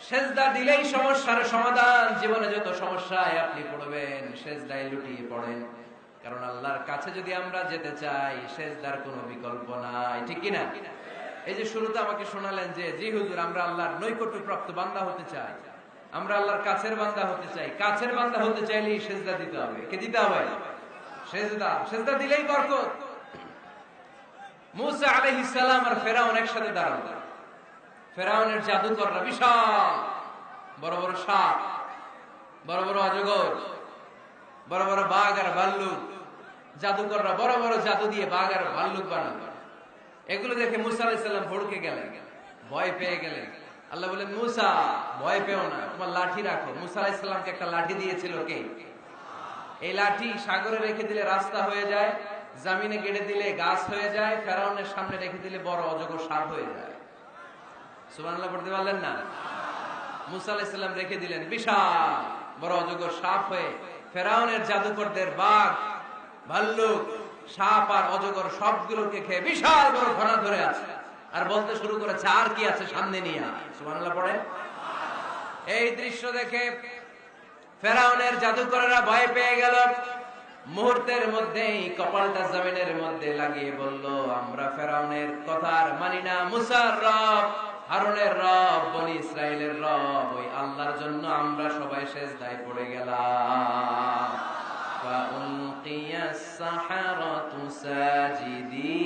সিজদা দিলেই সমস্যার সমাধান। জীবনে যত সমস্যায় আপনি পড়বেন সিজদায় লুটিয়ে পড়েন, কারণ আল্লাহর কাছে যদি আমরা যেতে চাই সিজদার কোনো বিকল্প নাই। ঠিক কি না? এই যে শুরুতে আমাকে শোনালেন যে জি হুজুর, আমরা আল্লাহর নৈকট্যপ্রাপ্ত বান্দা হতে চাই, আমরা আল্লাহর কাছের বান্দা হতে চাই। কাছের বান্দা হতে চাইলেই সিজদা দিতে হবে। কে দিতে হবে? সিজদা। সিজদা দিলেই বরকত। মুসা আলাইহিস সালাম আর ফেরাউন একসাথে দাঁড়ালো। ফেরাউনের জাদুকররা বিশাল বড় বড় সাপ, বড় বড় অজগর, বড় বড় বাঘ আর ভাল্লুক, জাদুকররা বড় বড় জাদু দিয়ে বাঘ আর ভাল্লুক বানালো। এগুলো দেখে মুসা আলাইহিস সালাম ভড়কে গেলেন, ভয় পেয়ে গেলেন। আল্লাহ বলেন, মুসা ভয় পেও না, তোমার লাঠি রাখো। মুসা আলাইহিস সালামকে একটা লাঠি দিয়েছিল কে? এই লাঠি সাগরে রেখে দিলে রাস্তা হয়ে যায়, জামিনে গেড়ে দিলে গাছ হয়ে যায়, ফেরাউনের সামনে রেখে দিলে বড় অজগর সাপ হয়ে যায়। সুবহানাল্লাহ পড়তে পারলেন না? মুসা আলাইহিস সালাম রেখে দিলেন, বিশাল বড় অজগর সাপ হয়ে ফেরাউনের জাদুকরদের বাঘ, ভাল্লুক, সাপ আর অজগর সবগুলোকে খেয়ে বিশাল বড় ঘোড়া ধরে আছে আর বলতে শুরু করেছে, আর কি আছে সামনে নিয়ে আয়। সুবহানাল্লাহ পড়ে। এই দৃশ্য দেখে ফেরাউনের জাদুকরেরা ভয় পেয়ে গেল। মুহূর্তের মধ্যেই কপালটা জমিনের মধ্যে লাগিয়ে বলল, আমরা ফেরাউনের কথা আর মানি না। মুসার রব, হারুনের রব, বনি ইসরাইলের রব, ওই আল্লাহর জন্য আমরা সবাই সিজদায় পড়ে গেলাম। ফাউলকিয়াস সাহারাতু সাজিদিন।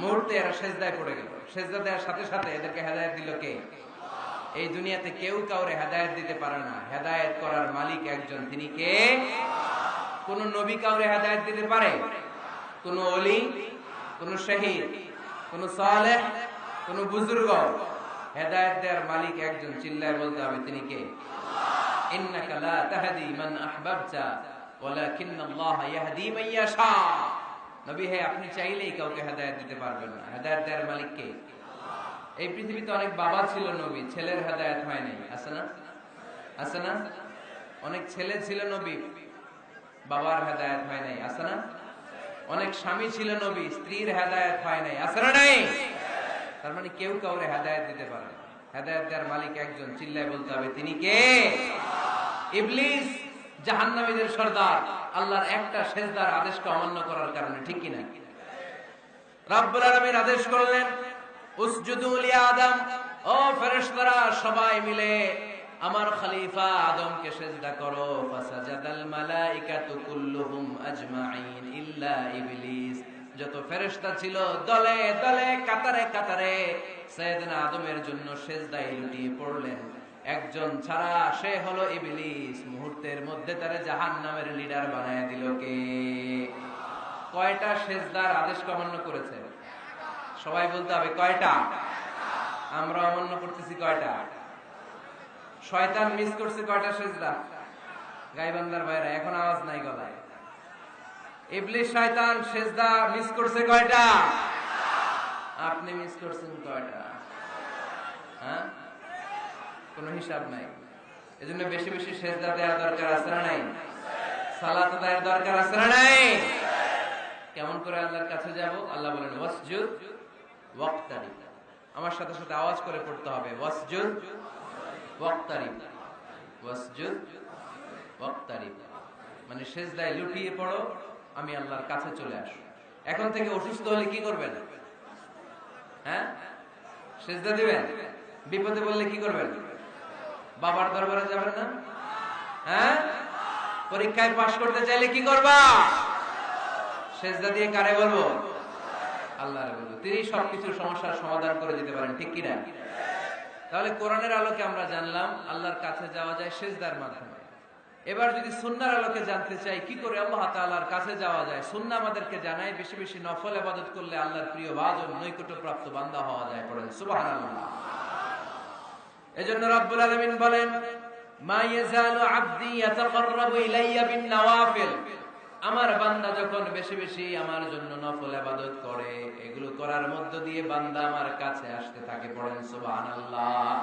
মুহূর্তে এরা সিজদায় পড়ে গেল। সিজদা দেওয়ার সাথে সাথে এদেরকে হেদায়েত দিল কে? এই দুনিয়াতে কেউ কাউরে হেদায়েত দিতে পারে না, হেদায়েত করার মালিক একজন, তিনি কে? কোন নবী কাউরে হেদায়েত দিতে পারে? কোন ওলি, কোন শহীদ, কোন সালেহ, কোন বুজুর্গ? হেদায়েত দেওয়ার মালিক একজন, চিল্লায় বলতে হবে তিনি কে? ইন্নাকা লা তাহদি মান আহবাবতা ওয়ালাকিন্নাল্লাহা ইয়াহদি মান ইয়াশা। নবী হে, আপনি চাইলেই কাউকে হেদায়েত দিতে পারবেন না, হেদায়েত দেওয়ার মালিক কে? এই পৃথিবীতে অনেক বাবা ছিল নবী, ছেলের হেদায়েত হয় নাই, আছে না? আছে না? অনেক ছেলে ছিল নবী, বাবার হেদায়েত হয় নাই, আছে না? অনেক স্বামী ছিল নবী, স্ত্রীর হেদায়েত হয় নাই, আছে না? নাই। তার মানে কেউ কাউরে হেদায়েত দিতে পারে না, হেদায়েত দেওয়ার মালিক একজন, চিল্লায় বলতে হবে তিনি কে? ইবলিস জাহান্নামীদের সর্দার, আল্লাহর একটা সেজদার আদেশকে অমান্য করার কারণে, ঠিক কিনা? রব্বুল আলামিন আদেশ করলেন, উসজুদু লিআদম, ও ফেরেশতারা সবাই মিলে আমার খলিফা আদমকে সিজদা করো। ফাসাজাদাল মালাইকাতু কুল্লুহুম আজমাইন ইল্লা ইবলিস। যত ফেরেশতা ছিল দলে দলে কাতারে কাতারে সাইয়েদনা আদমের জন্য সিজদায় লুটিয়ে পড়লেন, একজন ছাড়া, সে হলো ইবলিস। মুহূর্তের মধ্যে তারে জাহান্নামের লিডার বানায় দিল কে? কয়টা সিজদার আদেশ অমান্য করেছে? সবাই বলতে হবে কয়টা? আমরা অমান্য করতেছি কয়টা? শয়তান মিস করছে কয়টা সিজদা? গাইবান্দার ভাইরা এখন আওয়াজ নাই গলায়। ইবলিস শয়তান সিজদা মিস করছে কয়টা? আপনি মিস করছেন কয়টা? হ্যাঁ, কোনো হিসাব নাই। এজন্য বেশি বেশি সিজদা দেওয়ার দরকার আছে না নাই? সালাত দেওয়ার দরকার আছে না নাই? কেমন করে আল্লাহর কাছে যাব? আল্লাহ বলেন ওয়াসজুদ ওয়াক্তারিব। আমার সাথে সাথে আওয়াজ করে পড়তে হবে, ওয়াসজুদ ওয়াক্তারিব, ওয়াসজুদ ওয়াক্তারিব। মানে সিজদায় লুটিয়ে পড়ো, আমি আল্লাহর কাছে চলে আসো। এখন থেকে অসুস্থ হলে কি করবেন? হ্যাঁ, সিজদা দিবেন। বিপদে বললে কি করবেন? বাবার দরবারে যাবেন না? হ্যাঁ, পরীক্ষায় পাশ করতে চাইলে কি করবা? সিজদা দিয়ে কারে বলবো? আল্লাহরে বলবো। তিনি সবকিছুর সমস্যার সমাধান করে দিতে পারেন, ঠিক কিনা? তাহলে কোরআনের আলোকে আমরা জানলাম আল্লাহর কাছে যাওয়া যায় সিজদার মাধ্যমে। এবার যদি সুন্নাহর আলোকে জানতে চাই কি করে আল্লাহ তাআলার কাছে যাওয়া যায়, সুন্নাহ আমাদেরকে জানায় বেশি বেশি নফল ইবাদত করলে আল্লাহর প্রিয় ভাজন নৈকট্যপ্রাপ্ত বান্দা হওয়া যায়। পড়েন সুবহানাল্লাহ। এজন্য রব্বুল আলামিন বলেন, মা ইয়াজালু আবদি ইয়াতাকাররাবু ইলাইয়া বিন নওয়াফিল। আমার বান্দা যখন বেশি বেশি আমার জন্য নফল ইবাদত করে, এগুলো করার মধ্য দিয়ে বান্দা আমার কাছে আসতে থাকে। পড়েন সুবহানাল্লাহ।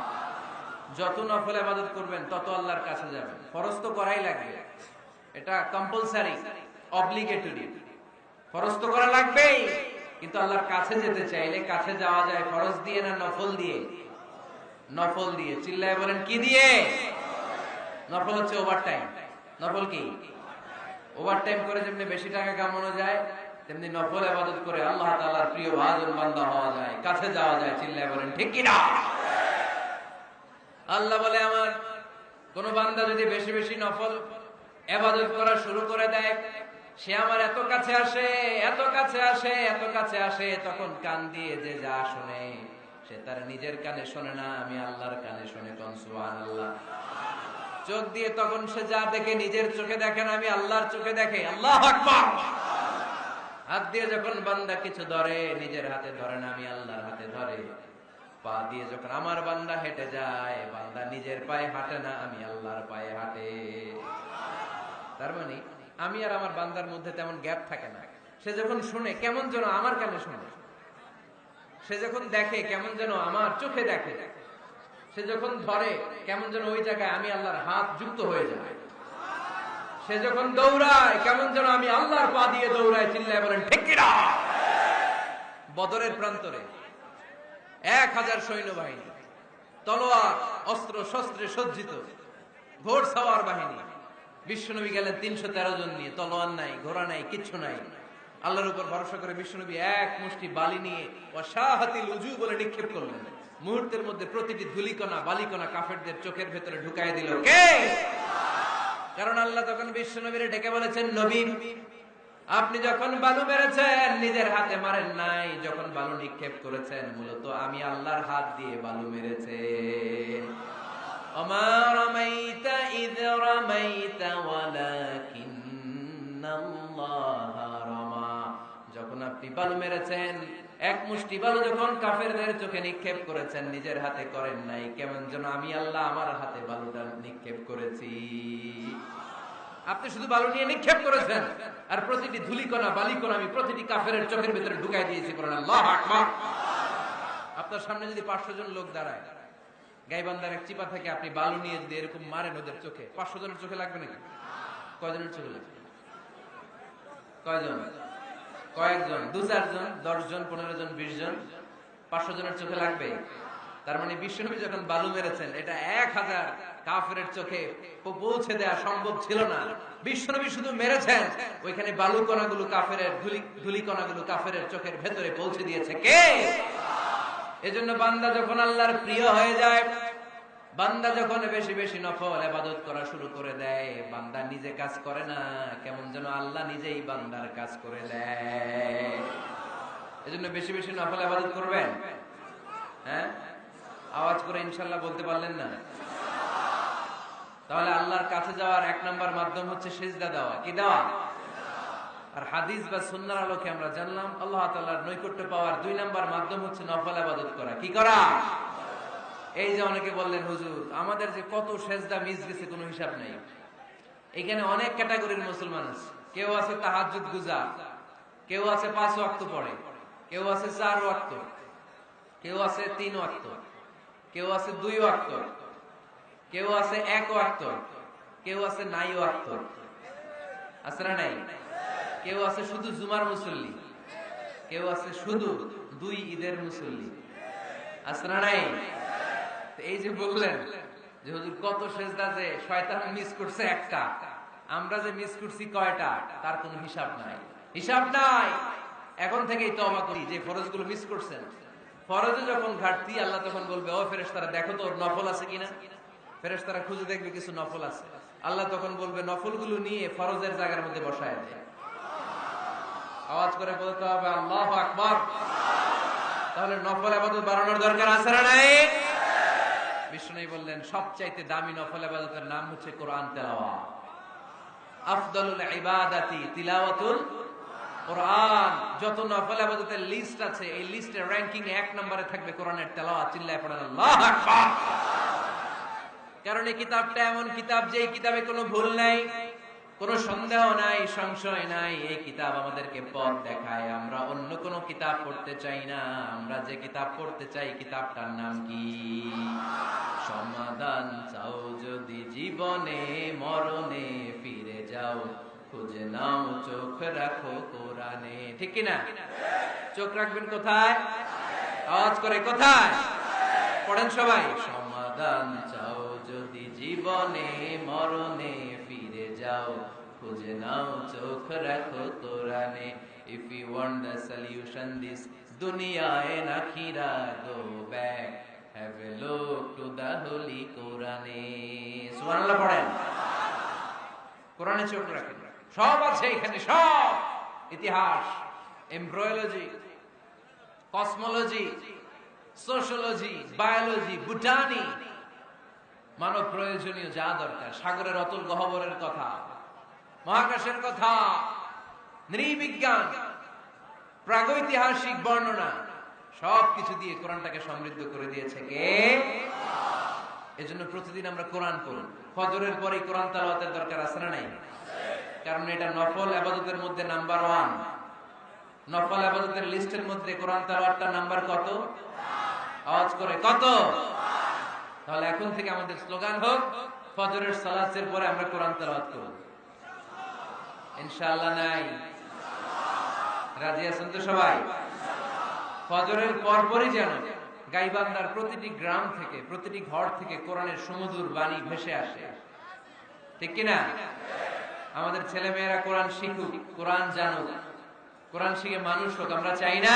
যত নফল ইবাদত করবেন তত আল্লাহর কাছে যাবেন। ফরজ তো করাই লাগবে, এটা কম্পালসারি, অব্লিগেটরি। ফরজ তো করা লাগবেই, কিন্তু আল্লাহর কাছে যেতে চাইলে কাছে যাওয়া যায় ফরজ দিয়ে না নফল দিয়ে? নফল দিয়ে। চিল্লায় বলেন কি দিয়ে? নফল হচ্ছে ওভারটাইম। নফল কি? ওভারটাইম করে যেমনি বেশি টাকা কামানো যায়, তেমনি নফল ইবাদত করে আল্লাহ তাআলার প্রিয় ভাজন বান্দা হওয়া যায়, কাছে যাওয়া যায়। চিল্লায় বলেন ঠিক কি না? আল্লাহ বলে, আমার কোন বান্দা যদি বেশি বেশি নফল ইবাদত করা শুরু করে দেয়, সে আমার এত কাছে আসে, এত কাছে আসে, এত কাছে আসে, তখন কান দিয়ে যে যা শুনে সে তার নিজের কানে শোনে না, আমি আল্লাহর কানে শুনে। কোন সুবহানাল্লাহ। চোখ দিয়ে তখন সে যা দেখে নিজের চোখে দেখে না, আমি আল্লাহর চোখে দেখে। আল্লাহু আকবার। হাত দিয়ে যখন বান্দা কিছু ধরে নিজের হাতে ধরে না, আমি আল্লাহর হাতে ধরে। পা দিয়ে যখন আমার বান্দা হেঁটে যায়, বান্দা নিজের পায়ে হাঁটে না, আমি আল্লাহর পায়ে হাঁটে। তার মানে আমি আর আমার বান্দার মধ্যে তেমন গ্যাপ থাকে না। সে যখন শুনে কেমন যেন আমার কানে শুনে, সে যখন দেখে কেমন যেন আমার চোখে দেখে, সে যখন ধরে কেমন যেন ওই জায়গায় আমি আল্লাহর হাত যুক্ত হয়ে যায়। সে যখন দৌড়ায় কেমন যেন আমি আল্লাহর পা দিয়ে দৌড়ায়। চিল্লায় বলেন ঠিক কিনা? বদরের প্রান্তরে 1000 সৈন্যবাহিনী, তলোয়ার অস্ত্র শস্ত্রে সজ্জিত, ঘোড়সাওয়ার বাহিনী। বিশ্বনবী গেলেন 313 জন নিয়ে, তলোয়ার নাই, ঘোড়া নাই, কিচ্ছু নাই। আল্লাহর উপর ভরসা করে বিশ্বনবী এক মুষ্টি বালি নিয়ে ওয়াশাহাতিল উজু বলে নিক্ষেপ করলেন। মুহূর্তের মধ্যে প্রতিটি ধুলিকণা বালিকণা কাফেরদের চোখের ভেতরে ঢুকায় দিল কে? কারণ আল্লাহ তখন বিশ্বনবীরে ডেকে বলেছেন, নবী আপনি যখন বালু মেরেছেন নিজের হাতে মারেন নাই, যখন বালু নিক্ষেপ করেছেন মূলত আমি আল্লাহর হাত দিয়ে বালু মেরেছেন। ওমা রামাইতা ইয রামাইতা ওয়ালাকিন্নাল্লাহা রামা। যখন আপনি বালু মেরেছেন, এক মুষ্টি বালু যখন কাফেরদের চোখে নিক্ষেপ করেছেন, নিজের হাতে করেন নাই, কেমন যেন আমি আল্লাহ আমার হাতে বালুটা নিক্ষেপ করেছি। আপনি শুধু বালু নিয়ে নিক্ষেপ করেছেন, আর প্রতিটি ধুলিকণা বালিকণা আমি প্রতিটি কাফেরের চোখের ভিতরে ঢুকাই দিয়েছি। বলেন আল্লাহু আকবার। আপনার সামনে যদি 500 জন লোক দাঁড়ায়, গাইবান্ধার এক চিপা থেকে আপনি বালু নিয়ে যদি এরকম মারেন ওদের চোখে, 500 জনের চোখে লাগবে নাকি? কয়জনের চোখে লাগবে? কয়জন? কয়েকজন, 2-4 জন, 10 জন, 15 জন, 20 জন, 500 জনের চোখে লাগবে। তার মানে বিশ্বনবী যখন বালু মেরেছেন, এটা 1000 কাফেরের চোখে পৌঁছে দেওয়া সম্ভব ছিল না। বিশ্বনবী শুধু মেরেছেন, ওইখানে বালু কণাগুলো কাফেরের ধুলি কণাগুলো কাফেরের চোখের ভেতরে পৌঁছে দিয়েছে কে? এজন্য বান্দা যখন আল্লাহর প্রিয় হয়ে যায়, বান্দা যখন বেশি বেশি নফল ইবাদত করা শুরু করে দেয়, বান্দা নিজে কাজ করে না, কেমন যেন আল্লাহ নিজেই বান্দার কাজ করে দেয়। এজন্য বেশি বেশি নফল ইবাদত করবেন। হ্যাঁ, আওয়াজ করে ইনশাআল্লাহ বলতে পারলেন না? তাহলে আল্লাহর কাছে যাওয়ার 1 নাম্বার মাধ্যম হচ্ছে সিজদা দেওয়া। কি দেওয়া? আর হাদিস বা সুন্নাহর আলোকে আমরা জানলাম আল্লাহ তাআলার নৈকট্য পাওয়ার 2 নাম্বার মাধ্যম হচ্ছে নফল ইবাদত করা। কি করা? এই যে অনেকে বললেন হুজুর আমাদের যে কত সিজদা মিস গেছে কোনো হিসাব নাই। এখানে অনেক ক্যাটাগরির মুসলমান আছে। কেউ আছে তাহাজ্জুদ গুজার, কেউ আছে 5 ওয়াক্ত পড়ে, কেউ আছে 4 ওয়াক্ত, কেউ আছে 3 ওয়াক্ত, কেউ আছে 2 ওয়াক্ত, কেউ আছে 1 ওয়াক্ত, কেউ আছে নাই ওয়াক্ত। আছে না নাই? কেউ আছে শুধু জুমার মুসল্লি, কেউ আছে শুধু 2 ঈদের মুসল্লি। আছে না নাই? এই যে বললেন যে হুজুর কত সেজদা যে শয়তান মিস করছে একটা, আমরা যে মিস করছি কয়টা তার কোনো হিসাব নাই। হিসাব নাই। এখন থেকেই তওবা করি যে ফরজগুলো মিস করছেন। ফরজে যখন ঘাটতি আল্লাহ তখন বলবে ও ফেরেশতারা দেখো তো ওর নফল আছে কিনা। ফেরেশতারা খুঁজে দেখবে কিছু নফল আছে, আল্লাহ তখন বলবে নফলগুলো নিয়ে ফরজের জায়গার মধ্যে বসায় দেয়। আওয়াজ করে বলতে হবে আল্লাহু আকবার। তাহলে নফল ইবাদত বাড়ানোর দরকার আছে না নাই? বিষ্ণু বললেন সবচাইতে দামি নফল ইবাদতের নাম হচ্ছে কোরআন তেলাওয়াত। আফদালুল ইবাদাতি তিলাওয়াতুল কোরআন। যত নফল ইবাদতের লিস্ট আছে এই লিস্টের র‍্যাঙ্কিং 1 নম্বরে থাকবে কোরআনের তেলাওয়াত। চিল্লায়ে পড়েন আল্লাহু আকবার। কারণ এই কিতাবটা এমন কিতাব যে এই কিতাবে কোনো ভুল নাই, কোনো সন্দেহ নাই, সংশয় নাই। এই কিতাব আমাদেরকে পথ দেখায়। আমরা অন্য কোনো কিতাব পড়তে চাই না। আমরা যে কিতাব পড়তে চাই কিতাবটার নাম কি? সমাধান চাও যদি জীবনে মরণে ফিরে যাও, খুঁজে নাও চোখ রাখো কোরআনে। ঠিক কি না? চোখ রাখবেন কোথায়? আওয়াজ করে কোথায়? পড়েন সবাই। সমাধান চাও যদি জীবনে মরণে ফিরে যাও, খুঁজে নাও চোখ রাখো কোরআনে। If you want the solution this dunya and akhirah, go back, have a look to the holy Quran. সুবহানাল্লাহ পড়েন। কোরআনে চোখ রাখেন। সব আছে এখানে, সব ইতিহাস, embryology, cosmology, sociology, biology, botany, মানব প্রয়োজনীয় যা দরকার, সাগরের অতুল গহ্বরের কথা, মহাকাশের কথা, নৃবিজ্ঞান, প্রাগৈতিহাসিক বর্ণনা, সবকিছু দিয়ে কোরআনটাকে সমৃদ্ধ করে দিয়েছে কে? এজন্য প্রতিদিন আমরা কোরআন পড়ি। ফজরের পরে কোরআন তেলাওয়াতের দরকার আছে না নাই? কারণ এটা নফল ইবাদতের মধ্যে নাম্বার 1। নফল ইবাদতের লিস্টের মধ্যে কোরআন তেলাওয়াতটা নাম্বার কত? আওয়াজ করে কত? তাহলে এখন থেকে আমাদের স্লোগান হোক, ফজরের সালাতের পরে আমরা কোরআন তেলাওয়াত করব। ইনশাআল্লাহ নাই? রাজি আছেন তো সবাই? ফজরের পরপরই যেন গাইবান্ধার প্রতিটি গ্রাম থেকে, প্রতিটি ঘর থেকে কোরআনের সুমধুর বাণী ভেসে আসে, ঠিক কিনা? আমাদের ছেলে মেয়েরা কোরআন শিখুক, কোরআন জানুক, কোরআন শিখে মানুষ হোক, আমরা চাই না?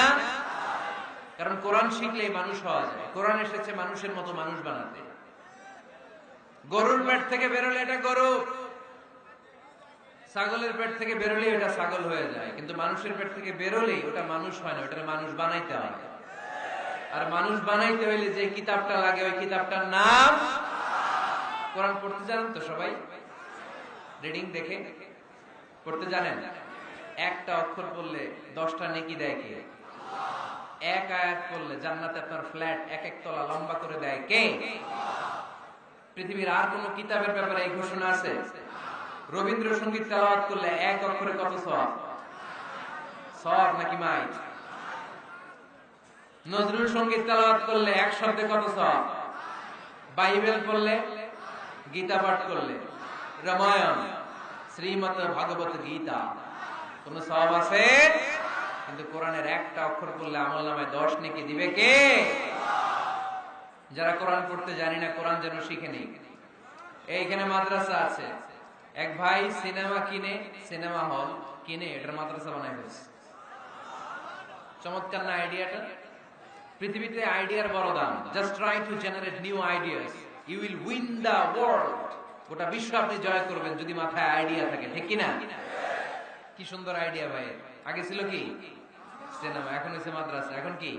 কারণ কোরআন শিখলেই মানুষ হওয়া যায়। কোরআন এসেছে মানুষের মতো মানুষ বানাতে। গরুর পেট থেকে বেরোলে এটা গরু, ছাগলের পেট থেকে বেরোলে এটা ছাগল হয়ে যায়, কিন্তু মানুষের পেট থেকে বেরোলেই ওটা মানুষ হয় না, ওটা মানুষ বানাইতে হয়। আর মানুষ বানাইতে হইলে যে কিতাবটা লাগে, ওই কিতাবটার নাম কোরআন। পড়তে জানেন তো সবাই? রিডিং দেখে পড়তে জানেন? একটা অক্ষর পড়লে 10টা নেকি দেয় কে? এক আয়াত পড়লে জান্নাতে আপনার ফ্ল্যাট এক এক তলা লম্বা করে দেয় কে? পৃথিবীর আর কোন কিতাবের ব্যাপারে এই ঘোষণা আছে? রবীন্দ্রসঙ্গীত তেলাওয়াত করলে এক অক্ষরে কত সওয়াব? সওয়াব নাকি মাইট? নজরুল সঙ্গীত তেলাওয়াত করলে এক শব্দে কত সওয়াব? বাইবেল পড়লে, গীতা পাঠ করলে, রামায়ণ, শ্রীমদ ভাগবত গীতা, কোন সওয়াব আছে? কিন্তু কোরআনের একটা অক্ষর পড়লে আমলনামায় 10 নেকি দিবে কে? যারা কোরআন পড়তে জানি না, কোরআন যেন শিখে নেই। এইখানে মাদ্রাসা আছে, এক ভাই সিনেমা কিনে, সিনেমা হল কিনে এটার মাদ্রাসা বানায় ফেলছে। চমৎকার না আইডিয়াটা? পৃথিবীতে আইডিয়ার বড় দাম। Just try to generate new ideas, you will win the world. গোটা বিশ্ব আপনি জয় করবেন যদি মাথায় আইডিয়া থাকে, ঠিক কিনা? কি সুন্দর আইডিয়া ভাই। আগে ছিল কি সিনেমা, এখন হচ্ছে মাদ্রাসা। এখন কি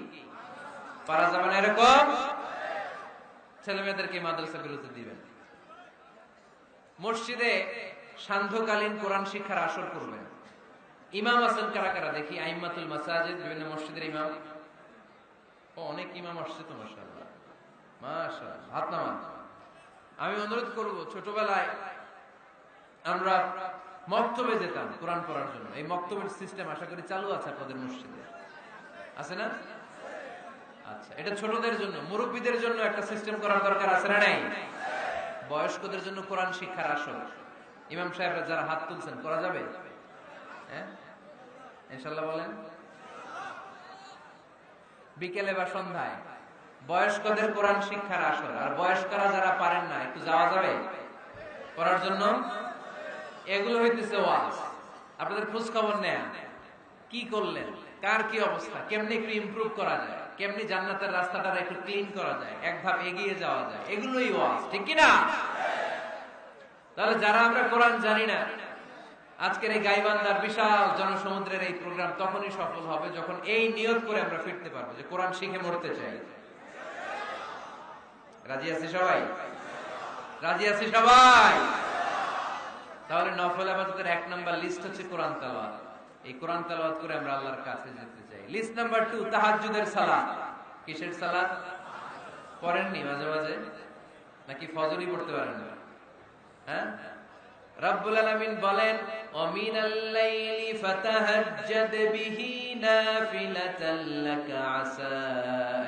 পারা যাবে না এরকম? ছেলে মেয়েদেরকে মাদ্রাসা বিরতি দিবেন। মসজিদে সান্ধ্যকালীন কোরআন শিক্ষার আসর করবেন। ইমাম আছেন কারা কারা দেখি? আইম্মাতুল মাসাজিদ, বিভিন্ন মসজিদের ইমাম। ও, অনেক ইমাম আসছে তো, মাশাআল্লাহ মাশাআল্লাহ, হাত নামান। আমি অনুরোধ করব, ছোটবেলায় আমরা মক্তবে যেতাম কোরআন পড়ার জন্য। এই মক্তবের সিস্টেম আশা করি চালু আছে আপনাদের মসজিদে, আছে না? আচ্ছা, এটা ছোটদের জন্য। মুরব্বীদের জন্য একটা সিস্টেম করার দরকার আছে না নাই? বয়স্কদের জন্য কোরআন শিক্ষার আসর। ইমাম সাহেবরা যারা হাত তুলছেন, করা যাবে? হ্যাঁ, ইনশাআল্লাহ বলেন। বিকেলে বা সন্ধ্যায় বয়স্কদের কোরআন শিক্ষার আসর। আর বয়স্করা যারা পারেন না, একটু যাওয়া যাবে করার জন্য? এগুলো হইতেছে ওয়াজ। আপনাদের খোঁজ খবর নেন, কি করলেন, কার কি অবস্থা, কেমনি একটু ইমপ্রুভ করা যায়, কেমনি জান্নাতের রাস্তাটা একটু ক্লিন করা যায়, এক ধাপ এগিয়ে যাওয়া যায়, এগুলোই ওয়াজ, ঠিক কিনা? তাহলে যারা আমরা কোরআন জানি না, আজকের এই গাইবান্ধার বিশাল জনসমুদ্রের এই প্রোগ্রাম তখনই সফল হবে যখন এই নিয়ত করে আমরা ফিরতে পারবো যে কোরআন শিখে মরতে চাই। রাজি আছি সবাই? রাজি আছি সবাই? তাহলে নফল ইবাদতের 1 নাম্বার লিস্ট হচ্ছে কোরআন তেলাওয়াত। এই কোরআন তেলাওয়াত করে আমরা আল্লাহর কাছে যেতে চাই। লিস্ট নাম্বার 2, তাহাজ্জুদের সালাত। কিসের সালাত? পড়েননি মাঝে মাঝে নাকি ফজরই পড়তে পারেন না? হ্যাঁ, রব্বুল আলামিন বলেন, ওয়া মিনাল লাইলি ফাতাহাজ্জাদ বিহি নাফিলাতাল লাকা আসা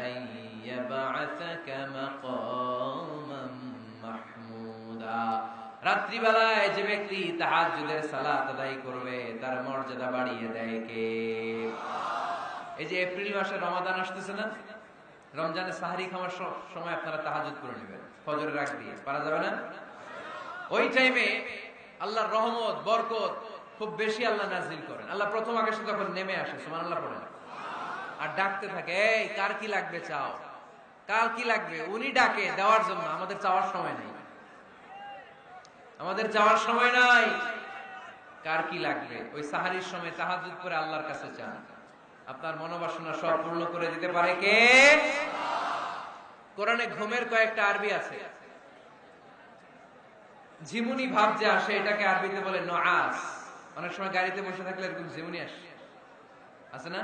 আন ইয়াবআসাকা মাকামান মাহমুদা। রাত্রিবেলায় যে ব্যক্তি তাহাজ্জুদের সালাত আদায় করবে তার মর্যাদা বাড়িয়ে দেয় কে? এই যে এপ্রিল মাসে রমাদান আসতেছে না, রমজানের সাহরি খাওয়ার সময় আপনারা তাহাজ্জুদ করে নেবেন ফজরের আগ দিয়ে, পারা যাবে না? ওই টাইমে আল্লাহর রহমত, বরকত খুব বেশি আল্লাহ নাজিল করেন। আল্লাহ প্রথম আকাশে যখন নেমে আসে, সুবহানাল্লাহ পড়েন, আর ডাকতে থাকে, এই কার কি লাগবে চাও, কার কি লাগবে। উনি ডাকে দেওয়ার জন্য, আমাদের চাওয়ার সময় নেই, আমাদের চাওয়ার সময় নাই। কার কি লাগবে ওই সাহারির সময় তাহাজ্জুদ করে আল্লাহর কাছে চান, আপনার মনোবাসনা সব পূর্ণ করে দিতে পারে কে? কোরআনে ঘুমের কয়েকটা আরবি আছে। ঝিমুনি ভাব যে আসে এটাকে আরবিতে বলে নুআস। অনেক সময় গাড়িতে বসে থাকলে এরকম ঝিমুনি আসে না?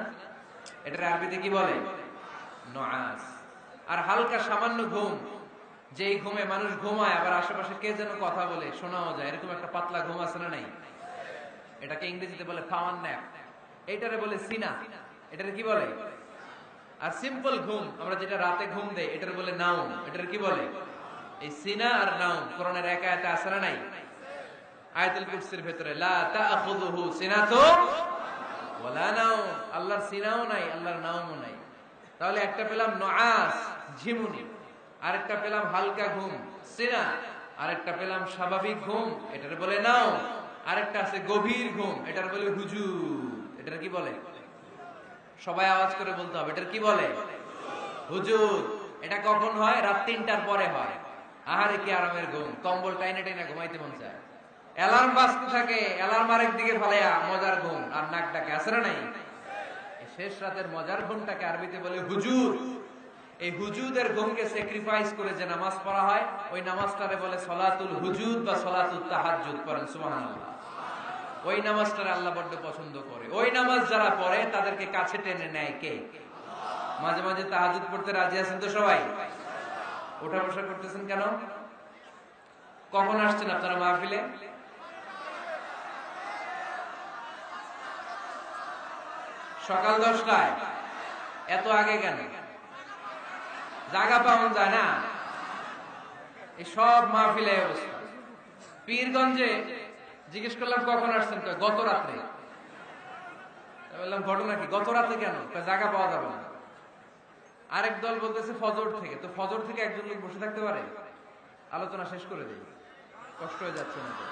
এটার আরবিতে কি বলে? নুআস। আর হালকা সামান্য ঘুম, যেই ঘুমে মানুষ ঘুমায় আবার আশেপাশে কে যেন কথা বলে শোনাও যায়, এরকম একটা পাতলা ঘুম আছে না নাই? এটাকে ইংরেজিতে বলে পাওয়ার ন্যাপ, এটারে বলে সিনা। এটারে কি বলে? আর সিম্পল ঘুম আমরা যেটা রাতে ঘুম দেই এটারে বলে নাউম। এটারে কি বলে? এই সিনা আর নাউম কোরআনের এক আয়াতে আছে না নাই? আয়াতুল কুরসির ভিতরে লা তাখুযুহু সিনাতুন ওয়ালা নাউম, আল্লাহর সিনাও নাই আল্লাহর নাউমও নাই। তাহলে একটা পেলাম নুআস ঝিমুনি, আরেকটা পেলাম হালকা ঘুম সিনা, আরেকটা পেলাম স্বাভাবিক ঘুম এটারে বলে নাউম, আরেকটা আছে গভীর ঘুম এটার বলে হুজুর। এটার কি বলে? সবাই আওয়াজ করে বলতে হবে, এটার কি বলে? হুজুর। এটা কখন হয়? রাত ৩টার পরে হয়। আহারে কি আরামের ঘুম, কম্বল টাইনে টাইনে ঘুমাইতে মন চায়। অ্যালার্ম বাজতে থাকে, অ্যালার্ম আরেক দিকে ফালাইয়া মজার ঘুম আর নাক ডাকে, আছে না নাই? শেষ রাতের মজার ঘুমটাকে আরবিতে বলে হুজুর। এই হুজুদের ঘুমকে স্যাক্রিফাইস করে যে নামাজ পড়া হয় ওই নামাজটারে বলে সলাতুল হুজুদ বা সলাতুল তাহাজ্জুদ। পড়েন সুবহানাল্লাহ। ওই নামাজটারে আল্লাহ বড্ড পছন্দ করে। ওই নামাজ যারা পড়ে তাদেরকে কাছে টেনে নেয় কে? মাঝে মাঝে তাহাজ্জুদ পড়তে রাজি আছেন তো সবাই? ওঠা বসা করতেছেন কেন? কখন আসছেন আপনারা মাহফিলে? সকাল 10টায়। এত আগে কেন? জায়গা পাওয়া যায় না। এই সব মাহফিলে অবস্থা। পীরগঞ্জে জিজ্ঞেস করলাম কখন আসছেন, গত রাত্রে। বললাম ঘটনা কি? গত রাতে কেন? জায়গা পাওয়া যাবে না। আরেক দল বলতেছে ফজর থেকে। তো ফজর থেকে একজন লোক বসে থাকতে পারে? আলোচনা শেষ করে দেই, কষ্ট হয়ে যাচ্ছে না তো?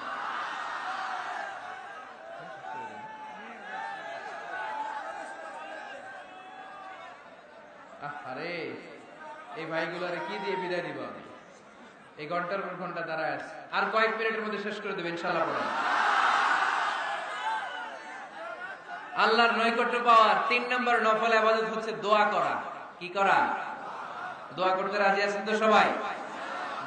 আরে এই ভাইগুলারে কি দিয়ে বিদায় দিব আমি? এই ঘন্টার পর ঘন্টা দাঁড়ায় আছে। আর কয়েক মিনিটের মধ্যে শেষ করে দেবে ইনশাআল্লাহ। পড়া আল্লাহর নৈকট্য পাওয়ার ৩ নম্বর নফল ইবাদত হচ্ছে দোয়া করা। কি করা? দোয়া করতে রাজি আছেন তো সবাই?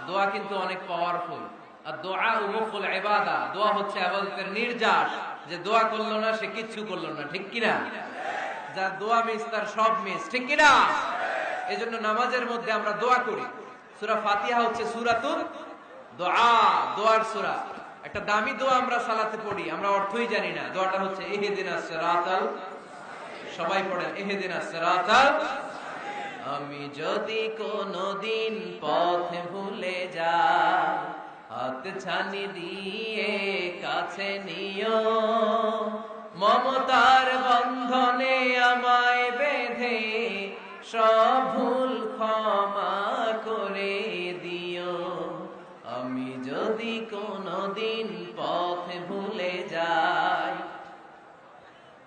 দোয়া কিন্তু অনেক পাওয়ারফুল। আর দোয়া মুখুল ইবাদা, দোয়া হচ্ছে ইবাদতের নির্যাস। যে দোয়া করলো না সে কিচ্ছু করলো না, ঠিক কি না? যার দোয়া মিস তার সব মিস, ঠিক কি না? এজন্য নামাজের মধ্যে আমরা দোয়া করি। সূরা ফাতিহা হচ্ছে সূরাতুল দোয়া, দোয়ার সূরা। একটা দামি দোয়া আমরা সালাতে পড়ি, আমরা অর্থই জানি না। দোয়াটা হচ্ছে ইহদিনাস সিরাতাল, সবাই পড়েন ইহদিনাস সিরাতাল। আমি যদি কোনদিন পথ ভুলে যাই, হাত ছানি দিয়ে কাছে নিও, মমতার বন্ধনে আমায় বেঁধে সব ভুল ক্ষমা করে দিও। আমি যদি কোনদিন পথ ভুলে যাই,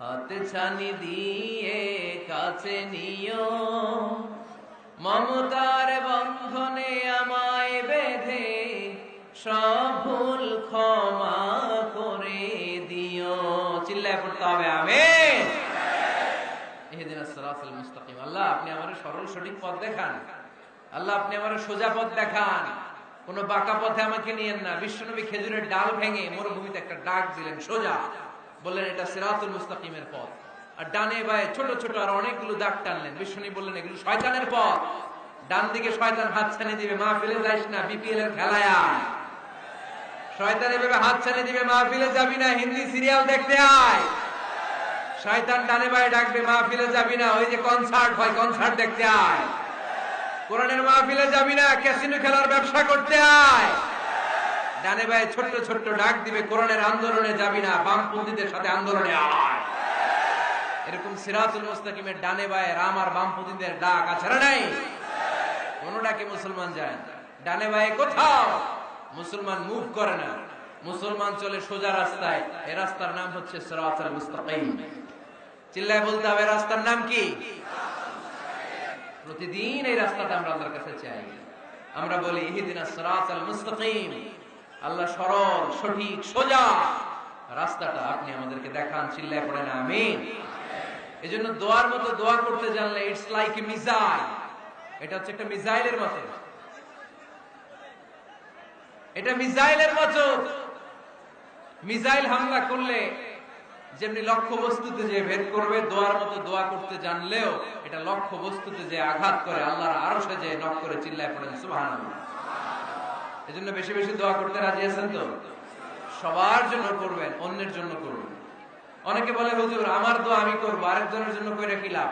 হাত ছানি দিয়ে কাছে নিও, মমতার বন্ধনে আমায় বেঁধে সব ভুল ক্ষমা করে দিও। চিল্লায় পড়তে হবে আমিন। ইহদিনাস সিরাতাল মুস্তাকিম। আল্লাহ আপনি আমারে সরল সঠিক পথ দেখান। আল্লাহ আপনি আমারে সোজা পথ দেখান, কোন বাঁকা পথে আমাকে নিয়েন না। বিশ্বনবী খেজুরের ডাল ভেঙে মরুভূমিতে একটা ডাক দিলেন সোজা, বললেন এটা সিরাতুল মুস্তাকিমের পথ। আর ডানে বায়ে ছোট ছোট আর অনেকগুলো দাগ টানলেন। বিশ্বনবী বললেন এগুলো শয়তানের পথ, ডান দিকে শয়তান হাত ছানি দিবে, মাহফিলে যাইস না, বিপিএল এর খেলায় আয়। শয়তান এভাবে হাত ছানি দিবে, মাহফিলে যাবি না, হিন্দি সিরিয়াল দেখতে আয়। শয়তান ডানে বায়ে ডাকবে, মাহফিলে যাবি না, ওই যে কনসার্ট হয় কনসার্ট দেখতে আয়। কোরআনের মাহফিলে যাবি না, ক্যাসিনো খেলার ব্যবসা করতে আয়। ডানে বায়ে ছোট্ট ছোট্ট ডাক দিবে, কোরআনের আন্দোলনে যাবি না, বামপন্থীদের সাথে আন্দোলনে আয়। এরকম সিরাতুল মুস্তাকিমের ডানে বায়ে রাম আর বামপন্থীদের ডাক আছে না নাই? কোন ডাকে মুসলমান যায় না, ডানে বায়ে কোথাও মুসলমান মুভ করে না। মুসলমান চলে সোজা রাস্তায়। এই রাস্তার নাম হচ্ছে সিরাতুল মুস্তাকিম। চিল্লায় বলতে হবে রাস্তার নাম কি? প্রতিদিন এই রাস্তাটা আমরা আল্লাহর কাছে চাই। আমরা বলি ইহদিনাস সিরাতাল মুস্তাকিম। আল্লাহ সরল সঠিক সোজা রাস্তাটা আপনি আমাদেরকে দেখান, চিল্লায় পড়েন আমিন। এজন্য দোয়ার মতো দোয়া করতে জানলে ইটস লাইক এ মিসাইল, এটা হচ্ছে একটা মিসাইলের মতো, এটা মিসাইলের মতো। মিসাইল হামলা করলে যেমনি লক্ষ্য বস্তুতে যে ভেদ করবে, দোয়ার মতো দোয়া করতে জানলেও এটা লক্ষ্য বস্তুতে যে আঘাত করে, আল্লাহর আরশে যে নক করে, চিল্লায় পড়েন সুবহানাল্লাহ। এজন্য বেশি বেশি দোয়া করতে রাজি আছেন তো? সবার জন্য করবেন, অন্যের জন্য করবেন। অনেকে বলে হুজুর আমার দোয়া আমি করবো, আরেকজনের জন্য কইরা কি লাভ?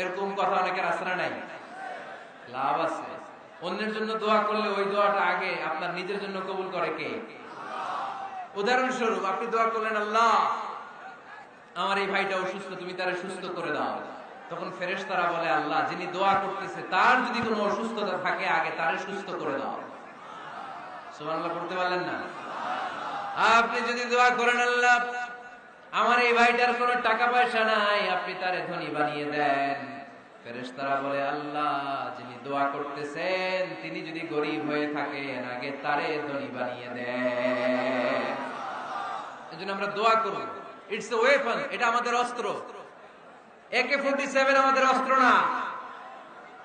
এরকম কথা অনেকের আসরা নাই। লাভ আছে। অন্যের জন্য দোয়া করলে ওই দোয়াটা আগে আপনার নিজের জন্য কবুল করে কে? উদাহরণস্বরূপ আপনি দোয়া করলেন, আল্লাহ আমার এই ভাইটা অসুস্থ, তুমি তারে সুস্থ করে দাও। তখন ফেরেশতারা বলে, আল্লাহ যিনি দোয়া করতেছে তার যদি কোনো অসুস্থতা থাকে আগে তারে সুস্থ করে দাও। সুবহানাল্লাহ পড়তে পারলেন না? আপনি যদি দোয়া করেন, আল্লাহ আমার এই ভাইটার কোনো টাকা পয়সা নাই, আপনি তারে ধনী বানিয়ে দেন। ফেরেশতারা বলে, আল্লাহ যিনি দোয়া করতেছেন তিনি যদি গরিব হয়ে থাকেন আগে তারে ধনী বানিয়ে দেন। এজন্য আমরা দোয়া করব। ইটস এ ওয়েপন, এটা আমাদের অস্ত্র। AK-47 আমাদের অস্ত্র না,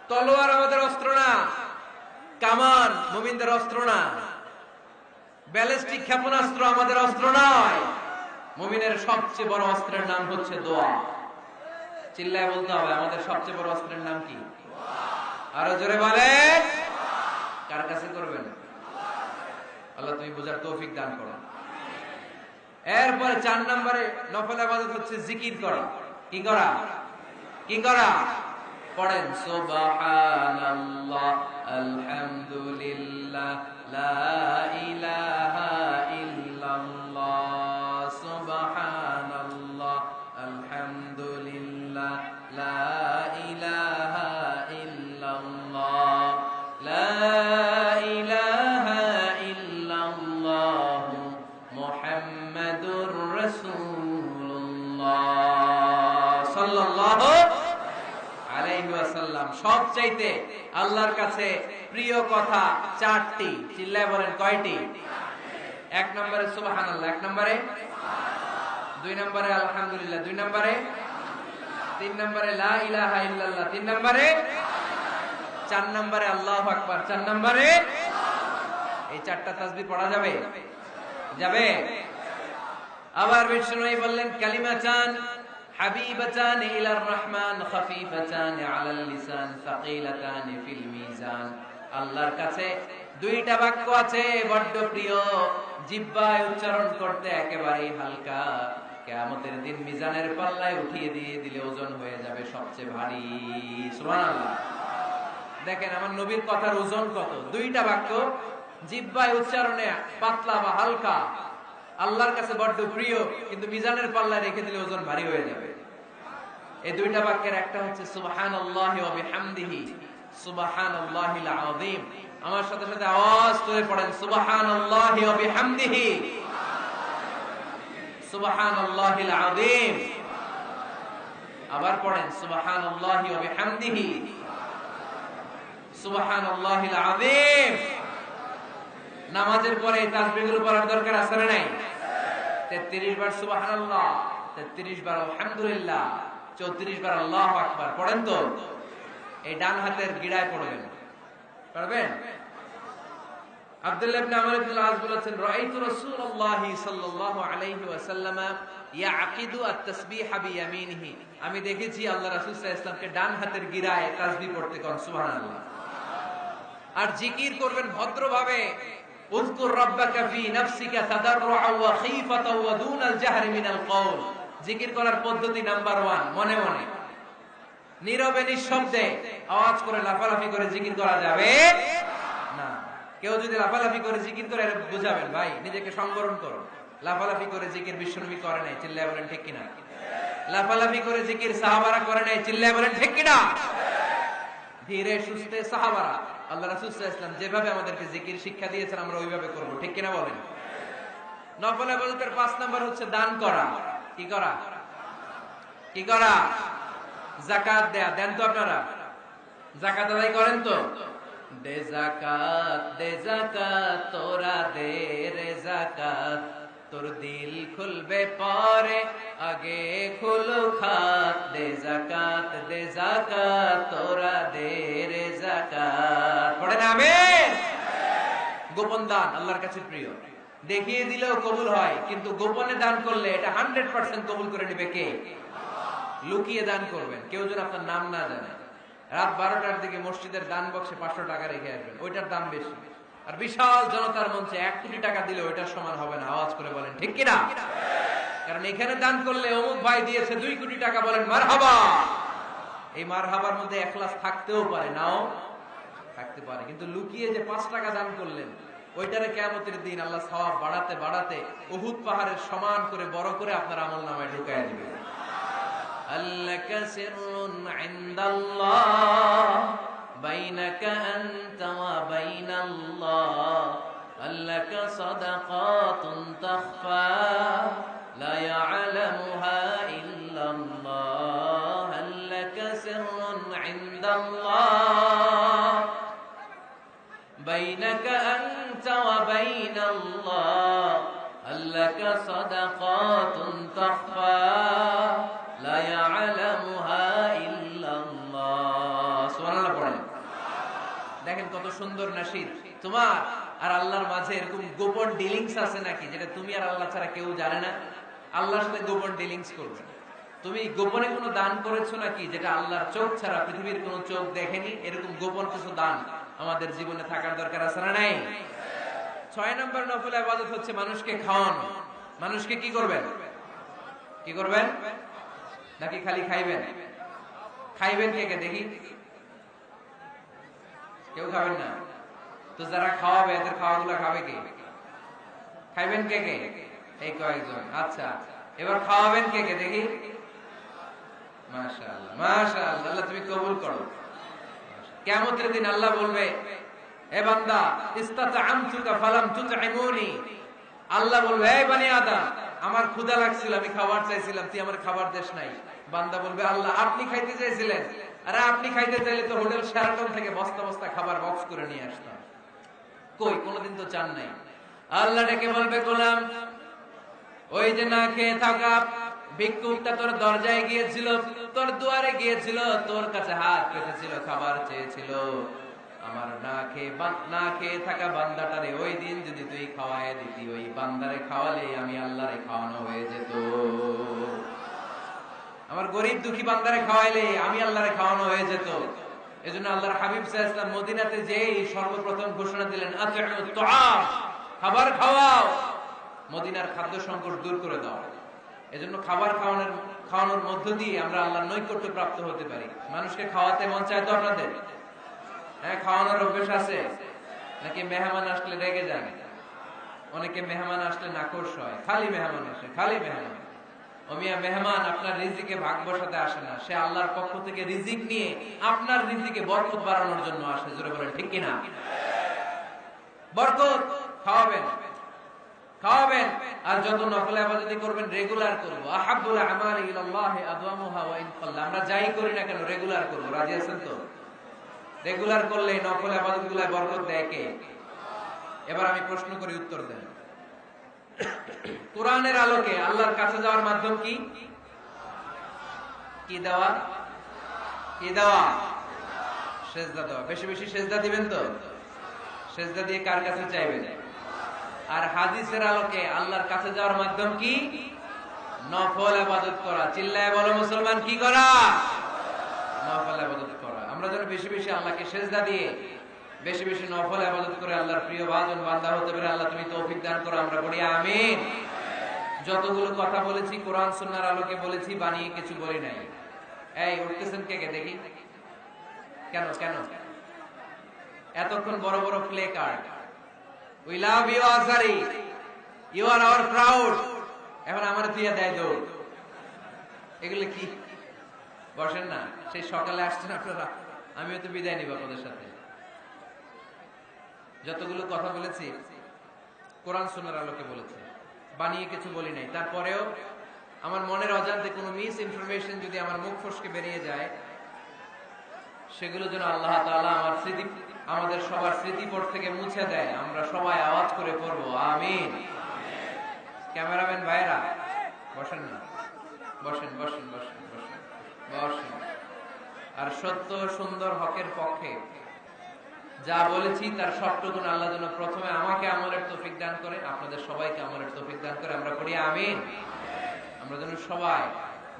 তলোয়ার আমাদের অস্ত্র না, কামান মুমিনদের অস্ত্র না, ব্যালিস্টিক ক্ষেপণাস্ত্র আমাদের অস্ত্র নয়। মুমিনের সবচেয়ে বড় অস্ত্রের নাম হচ্ছে দোয়া। চিল্লায় বলতে হবে, আমাদের সবচেয়ে বড় অস্ত্রের নাম কি? আরো জোরে বলেন। কার কাছে করবেন? আল্লাহ তুমি বুঝার তৌফিক দান করো। এরপরে 4 নম্বরে নফল ইবাদত হচ্ছে জিকির করা। কি করা? কি করা? পড়েন সুবহানাল্লাহ, আলহামদুলিল্লাহ, লা ইলাহা ইল্লাল্লাহ, সুবহানাল্লাহ, আলহামদুলিল্লাহ, লা ইলাহা ইল্লাল্লাহ, লা ইলাহা ইল্লাল্লাহ, মুহাম্মাদুর রাসূলুল্লাহ সাল্লাল্লাহু আলাইহি ওয়াসাল্লাম। সবচাইতে আল্লাহর কাছে প্রিয় কথা 4টি। চিল্লায় বলেন কয়টি? 1 নম্বরে সুবহানাল্লাহ, 1 নম্বরে, 2 নম্বরে আলহামদুলিল্লাহ, 2 নম্বরে, 3 নম্বরে লা ইলাহা ইল্লাল্লাহ, 3 নম্বরে, 4 নম্বরে আল্লাহু আকবার, 4 নম্বরে। এই 4টা তাসবিহ পড়া যাবে? যাবে? আবার বিষ্ণুই বললেন, কালিমাতান হাবিবাতান ইলার রহমান, খাফিফাতান আলাল লিসান, সাকিলাতান ফিল মিজান। আল্লাহর কাছে 2টা বাক্য আছে বড্ড প্রিয়, জিহ্বায় উচ্চারণ করতে একেবারেই হালকা, কিয়ামতের দিন মিজানের পাল্লায় উঠিয়ে দিয়ে দিলে ওজন হয়ে যাবে সবচেয়ে ভারী। সুবহানাল্লাহ। দেখেন আমার নবীর কথার ওজন কত। 2টা বাক্য জিহ্বায় উচ্চারণে পাতলা বা হালকা, আল্লাহর কাছে বড্ড প্রিয়, কিন্তু মিজানের পাল্লায় রেখে দিলে ওজন ভারী হয়ে যাবে। এই 2টা বাক্যের একটা হচ্ছে সুবহানাল্লাহি ওয়া বিহামদিহি, সুবহানাল্লাহিল আযীম। আমার সাথে সাথে আওয়াজ করে পড়েন, সুবহানাল্লাহি ওয়া বিহামদিহি, সুবহানাল্লাহিল আযীম। আবার পড়েন, সুবহানাল্লাহি ওয়া বিহামদিহি, সুবহানাল্লাহিল আযীম। নামাজের পরে এই তাসবিহগুলো পড়ার দরকার আছে না নাই? 33 বার সুবহানাল্লাহ, 33 বার আলহামদুলিল্লাহ, 34 বার আল্লাহু আকবার। পড়েন তো? এই ডান হাতের গিড়ায় পড়বেন, পারবেন? আব্দুল্লাহ ইবনে আমর ইবনে আল-আস বলেছেন, রাআইতু রাসূলুল্লাহি সাল্লাল্লাহু আলাইহি ওয়াসাল্লাম ইয়াকিদু আত-তাসবিহ বিয়ামিনিহি। আমি দেখেছি আল্লাহ রাসূল সাল্লাল্লাহু আলাইহি ওয়াসাল্লামকে ডান হাতের গিড়ায় তাসবিহ পড়তে কোন সুবহানাল্লাহ। আর জিকির করবেন ভদ্রভাবে। উযকুর রাব্বাকা ফি নাফসিকা তাদাররুআ ওয়া খীফাতা ওয়া দুনাল জাহরি মিনাল কওল। জিকির করার পদ্ধতি নাম্বার 1, মনে মনে নীরবে নিঃশব্দে আওয়াজ করে লাফালাফি করে জিকির করা যাবে না। কেউ যদি লাফালাফি করে জিকির করে বুঝাবেন, ভাই নিজেকে সংবরণ করো। লাফালাফি করে জিকির বিশ্বনবী করে নাই, চিল্লায় বলেন ঠিক কিনা? লাফালাফি করে জিকির সাহাবারা করে নাই, চিল্লায় বলেন ঠিক কিনা? ধীরে সুস্থে সাহাবারা, আল্লাহ রাসূল সাল্লাল্লাহু আলাইহি ওয়াসাল্লাম যেভাবে আমাদেরকে জিকির শিক্ষা দিয়েছেন আমরা ওইভাবে করব, ঠিক কিনা বলেন? নফল ইবাদতের 5 নাম্বার হচ্ছে দান করা। কি করা? কি করা? যাকাত দেয়া। দেন তো আপনারা? যাকাত আদায় করেন তো? দে যাকাত তোরা দে রে যাকাত, তোর দিল খুলবে পরে, আগে খুলো খাত, দে জাকাত তোরা দে রে জাকাত। পড়েন আমিন। গোপন দান আল্লাহর কাছে প্রিয়, দেখিয়ে দিলেও কবুল হয়, কিন্তু গোপনে দান করলে এটা 100% কবুল করে নেবে কে? লুকিয়ে দান করবেন, কেউ যেন আপনার নাম না জানে। রাত 12টার দিকে মসজিদের দান বক্সে 500 টাকা রেখে আসবেন, ওইটার দাম বেশি। আর বিশাল জনতার মঞ্চে 1 কোটি টাকা দিলে ওইটার সমান হবে না। আওয়াজ করে বলেন ঠিক কিনা? কারণ এখানে দান করলে অমুক ভাই দিয়েছে 2 কোটি টাকা, বলেন মারহাবা। এই মারহাবার মধ্যে ইখলাস থাকতেও পারে, নাও থাকতে পারে, কিন্তু লুকিয়ে যে 5 টাকা দান করলেন, ওইটারে কিয়ামতের দিন আল্লাহ সওয়াব বাড়াতে বাড়াতে উহুদ পাহাড়ের সমান করে বড় করে আপনার আমলনামায় ঢুকায় দিবেন। আল্লাকা সিররুন ইনদাল্লাহ বাইনাকা আনতা ওয়া বাইনাল্লাহ, আল্লাকা সাদাকাতুন তাখফা লা ইয়ালামুহা ইল্লাল্লাহ, আল্লাকা সিররুন ইনদাল্লাহ বাইনাকা আনতা ওয়া বাইনাল্লাহ, আল্লাকা সাদাকাতুন তাখফা লা ইয়ালামুহা ইল্লাল্লাহ। সুবহানাল্লাহ পড়েন। দেখেন কত সুন্দর নাশিদ। তোমার আর আল্লাহর মাঝে এরকম গোপন ডিলিংস আছে নাকি, যেটা তুমি আর আল্লাহ ছাড়া কেউ জানে না? আল্লাহর সাথে গোপন ডিলিংস করবে। তুমি গোপনে কোনো দান করেছো নাকি, যেটা আল্লাহর চোখ ছাড়া পৃথিবীর কোনো চোখ দেখেনি? এরকম গোপন কিছু দান আমাদের জীবনে থাকার দরকার আছে না নাই? 6 নম্বর নফল ইবাদত হচ্ছে মানুষকে খাওয়ানো। মানুষকে কি করবেন? কি করবেন? নাকি খালি খাইবেন? খাইবেন কে কে দেখি? কেউ খাবেন না তো যারা খাওয়াবে এদের খাওয়াগুলো খাবে কে? খাইবেন কে কে? এই কয়েকজন। আচ্ছা, এবার খাওয়াবেন কে কে দেখি? মাশাআল্লাহ মাশাআল্লাহ, আল্লাহ তুমি কবুল করো। কিয়ামতের দিন আল্লাহ বলবে, হে বান্দা ইসতাতআমতুকা ফালাম তুতঈমুনি। আল্লাহ বলবে, হে বনি আদম, আমার ক্ষুধা লাগছিল, আমি খাবার চাইছিলাম, তুই আমার খাবার দেস নাই। বান্দা বলবে, আল্লাহ আপনি খাইতে চাইছিলেন, আরে আপনি খাইতে চাইলে তো হোটেল শেরাটন থেকে বস্তা বস্তা খাবার বক্স করে নিয়ে আসতাম। কই, কোনদিন তো চান নাই। আল্লাহ ডেকে বলবে, গোলাম ওই যে না খেয়ে থাকা ভিক্ষুকটা তোর দরজায় গিয়েছিল, তোর দুয়ারে গিয়েছিল, তোর কাছে হাত পেতেছিল, খাবার চেয়েছিল, আমার না খেয়ে থাকা বান্দাটারে ওই দিন যদি তুই খাওয়ায় দিতি, ওই বান্দারে খাওয়ালে আমি আল্লাহরে খাওয়ানো হয়ে যেত। আমার গরিব দুঃখী বান্দারে খাওয়াইলে আমি আল্লাহরে খাওয়ানো হয়ে যেত। এজন্য আল্লাহর হাবিব সাল্লাল্লাহু আলাইহি ওয়াসাল্লাম মদিনাতে যেই সর্বপ্রথম ঘোষণা দিলেন, আতিউত তুআম, খাবার খাওয়াও, মদিনার খাদ্য সংকট দূর করে দাও। এজন্য খাবার খাওয়ানোর মধ্য দিয়ে আমরা আল্লাহর নৈকট্য প্রাপ্ত হতে পারি। মানুষকে খাওয়াতে মন চায় তো আপনাদের? হ্যাঁ, খাওয়ানোর অভ্যাস আছে নাকি? মেহমান আসলে রেগে যান, অনেকে মেহমান আসলে নাকশ হয়, খালি মেহমান আসে, খালি মেহমান। ওমিয়া মেহমান আপনার রিজিকে ভাগ বসাতে আসে না, সে আল্লাহর পক্ষ থেকে রিজিক নিয়ে আপনার রিজিকে বরকত বাড়ানোর জন্য আসে। জোরে বলেন ঠিক কিনা? বরকত খাওয়াবেন, খাওয়াবেন। আর যত নফল ইবাদত করবেন রেগুলার করব। আহাব্বুল আমালি ইলাল্লাহি আদওয়ামুহা ওয়া ইন কাল্লা। আমরা যাই করি না কেন রেগুলার করব। রাজি আছেন তো? রেগুলার করলে নফল ইবাদতগুলোয় বরকত দেয় কে? এবার আমি প্রশ্ন করি, উত্তর দেন। কোরআনের আলোকে আল্লাহর কাছে যাওয়ার মাধ্যম কি? কি দেওয়া? কি দেওয়া? সেজদা দেওয়া। বেশি বেশি সেজদা দিবেন তো? সেজদা দিয়ে কার কাছে চাইবেন? আর হাদিসের আলোকে আল্লাহর কাছে যাওয়ার মাধ্যম কি? নফল ইবাদত করা। চিল্লায় বলো মুসলমান, কি করা? নফল ইবাদত করা। আমরা যেন বেশি বেশি আল্লাহকে সেজদা দিয়ে বেশি বেশি নফল ইবাদত করে আল্লাহর প্রিয় ভাজন বান্দা হতে পারে। আল্লাহ তুমি তৌফিক দান করো, আমরা বলি আমিন। যতগুলো কথা বলেছি কোরআন সুন্নাহর আলোকে বলেছি, বানিয়ে কিছু বলি নাই। এই উঠতেছেন কে কে দেখি? কেন কেন এতক্ষণ বড় বড় play card, we love you Azhari, you are our proud, এখন আমার দিয়া দেয় দৌড়। এগুলো কি? বসেন না, সেই সকালে আসছেন আপনারা, আমিও তো বিদায় নিব আপনাদের সাথে। যতগুলো কথা বলেছি কোরআন সুন্নাহর আলোকে বলেছি, বানিয়ে কিছু বলি নাই। তারপরেও আমার মনের অজান্তে কোনো মিস ইনফরমেশন যদি আমার মুখ ফসকে বেরিয়ে যায়, সেগুলো যেন আল্লাহ তাআলা আমাদের সবার স্মৃতিপট থেকে মুছে দেয়। আমরা সবাই আওয়াজ করে পড়বো আমিন। ক্যামেরাম্যান ভাইরা বসেন না, বসেন বসেন বসেন বসেন বসেন। আর সত্য সুন্দর হকের পক্ষে যা বলেছি তার সবটুকুন আল্লাহ যেন প্রথমে আমাকে আমলের তৌফিক দান করে, আপনাদের সবাইকে আমলের তৌফিক দান করে। আমরা পড়ি আমিন। আমরা যেন সবাই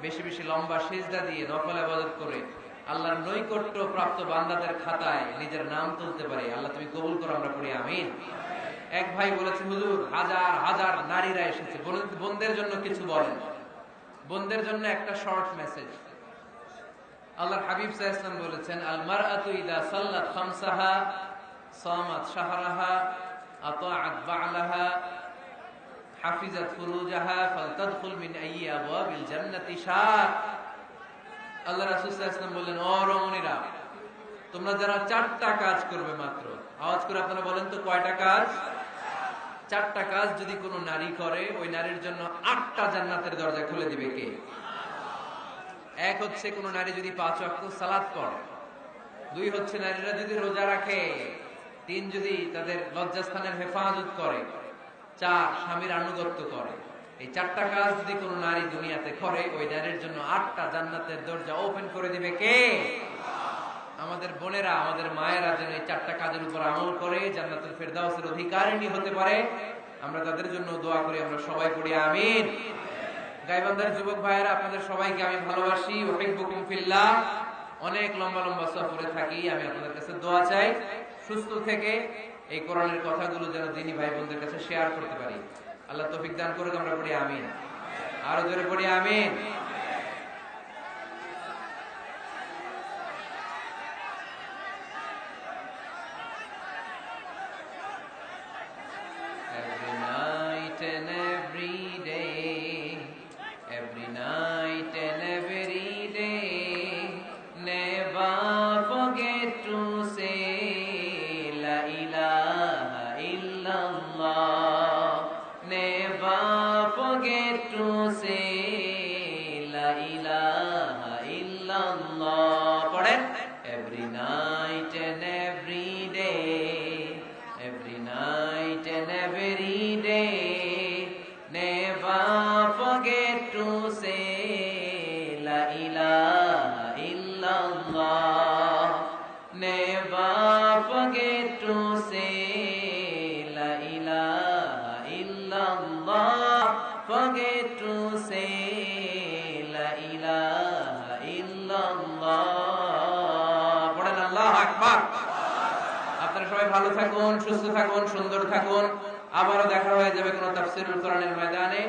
বেশি বেশি লম্বা সিজদা দিয়ে নফল ইবাদত করে আল্লাহর নৈকট্য প্রাপ্ত বান্দাদের খাতায় নিজের নাম তুলতে পারি। আল্লাহ তুমি কবুল করো, আমরা পড়ি আমিন। এক ভাই বলেছে, হুজুর হাজার হাজার নারীরা এসেছে, বোনদের জন্য কিছু বলেন। বোনদের জন্য একটা শর্ট মেসেজ। আল্লাহর হাবিব সাল্লাল্লাহু আলাইহি ওয়াসাল্লাম বলেছেন, আল মারআতু ইযা সাল্লাত খামসাহা সামাত শাহরাহা আতাআত বা'লাহা হাফিজাত ফুরুজাহা ফালতাদখুল মিন আইয়ি আবওয়াবিল জান্নাতি শাআ। আল্লাহ রাসূল সাল্লাল্লাহু আলাইহি ওয়াসাল্লাম বললেন, ও রমণীরা, তোমরা যারা 4টা কাজ করবে মাত্র, আওয়াজ করে আপনারা বলেন তো কয়টা কাজ? 4টা কাজ যদি কোনো নারী করে, ওই নারীর জন্য 8টা জান্নাতের দরজা খুলে দিবে কে? এক হচ্ছে কোন নারী যদি 5 ওয়াক্ত সালাত পড়ে, 2 হচ্ছে নারীরা যদি রোজা রাখে, 3 যদি তাদের লজ্জাস্থানের হেফাজত করে, 4 স্বামীর আনুগত্য করে। এই 4টা কাজ যদি কোন নারী দুনিয়াতে করে, ওই নারীর জন্য 8টা জান্নাতের দরজা ওপেন করে দিবে কে? আমাদের বোনেরা, আমাদের মায়েরা যেন এই 4টা কাজের উপর আমল করে জান্নাতুল ফেরদাউসের অধিকারিণী হতে পারে, আমরা তাদের জন্য দোয়া করি। আমরা সবাই পড়ি আমিন। গাইবান্ধার যুবক ভাইয়েরা, আপনাদের সবাইকে আমি ভালোবাসি। উহিব্বুকুম ফিল্লাহ। অনেক লম্বা লম্বা সফরে থাকি, আমি আপনাদের কাছে দোয়া চাই সুস্থ থেকে এই কোরআনের কথাগুলো যেন দিনী ভাই বোনদের কাছে শেয়ার করতে পারি। আল্লাহ তৌফিক দান করুক, আমরা পড়ি আমিন। আরো জোরে পড়ি আমিন। Every night and every day, every night and every day, never forget to say La ilaha illallah. Never forget to say La ilaha illallah. পড়েন, every night and every day, every night and every day, never forget to say La ilaha illallah. Never forget to say La ilaha illallah. Forget to say La ilaha illallah. পড়েন আল্লাহু আকবার। আপনারা সবাই ভালো থাকুন, সুস্থ থাকুন, সুন্দর থাকুন। আবারও দেখা হয়ে যাবে কোন তাফসীরুল কোরআনের ময়দানে।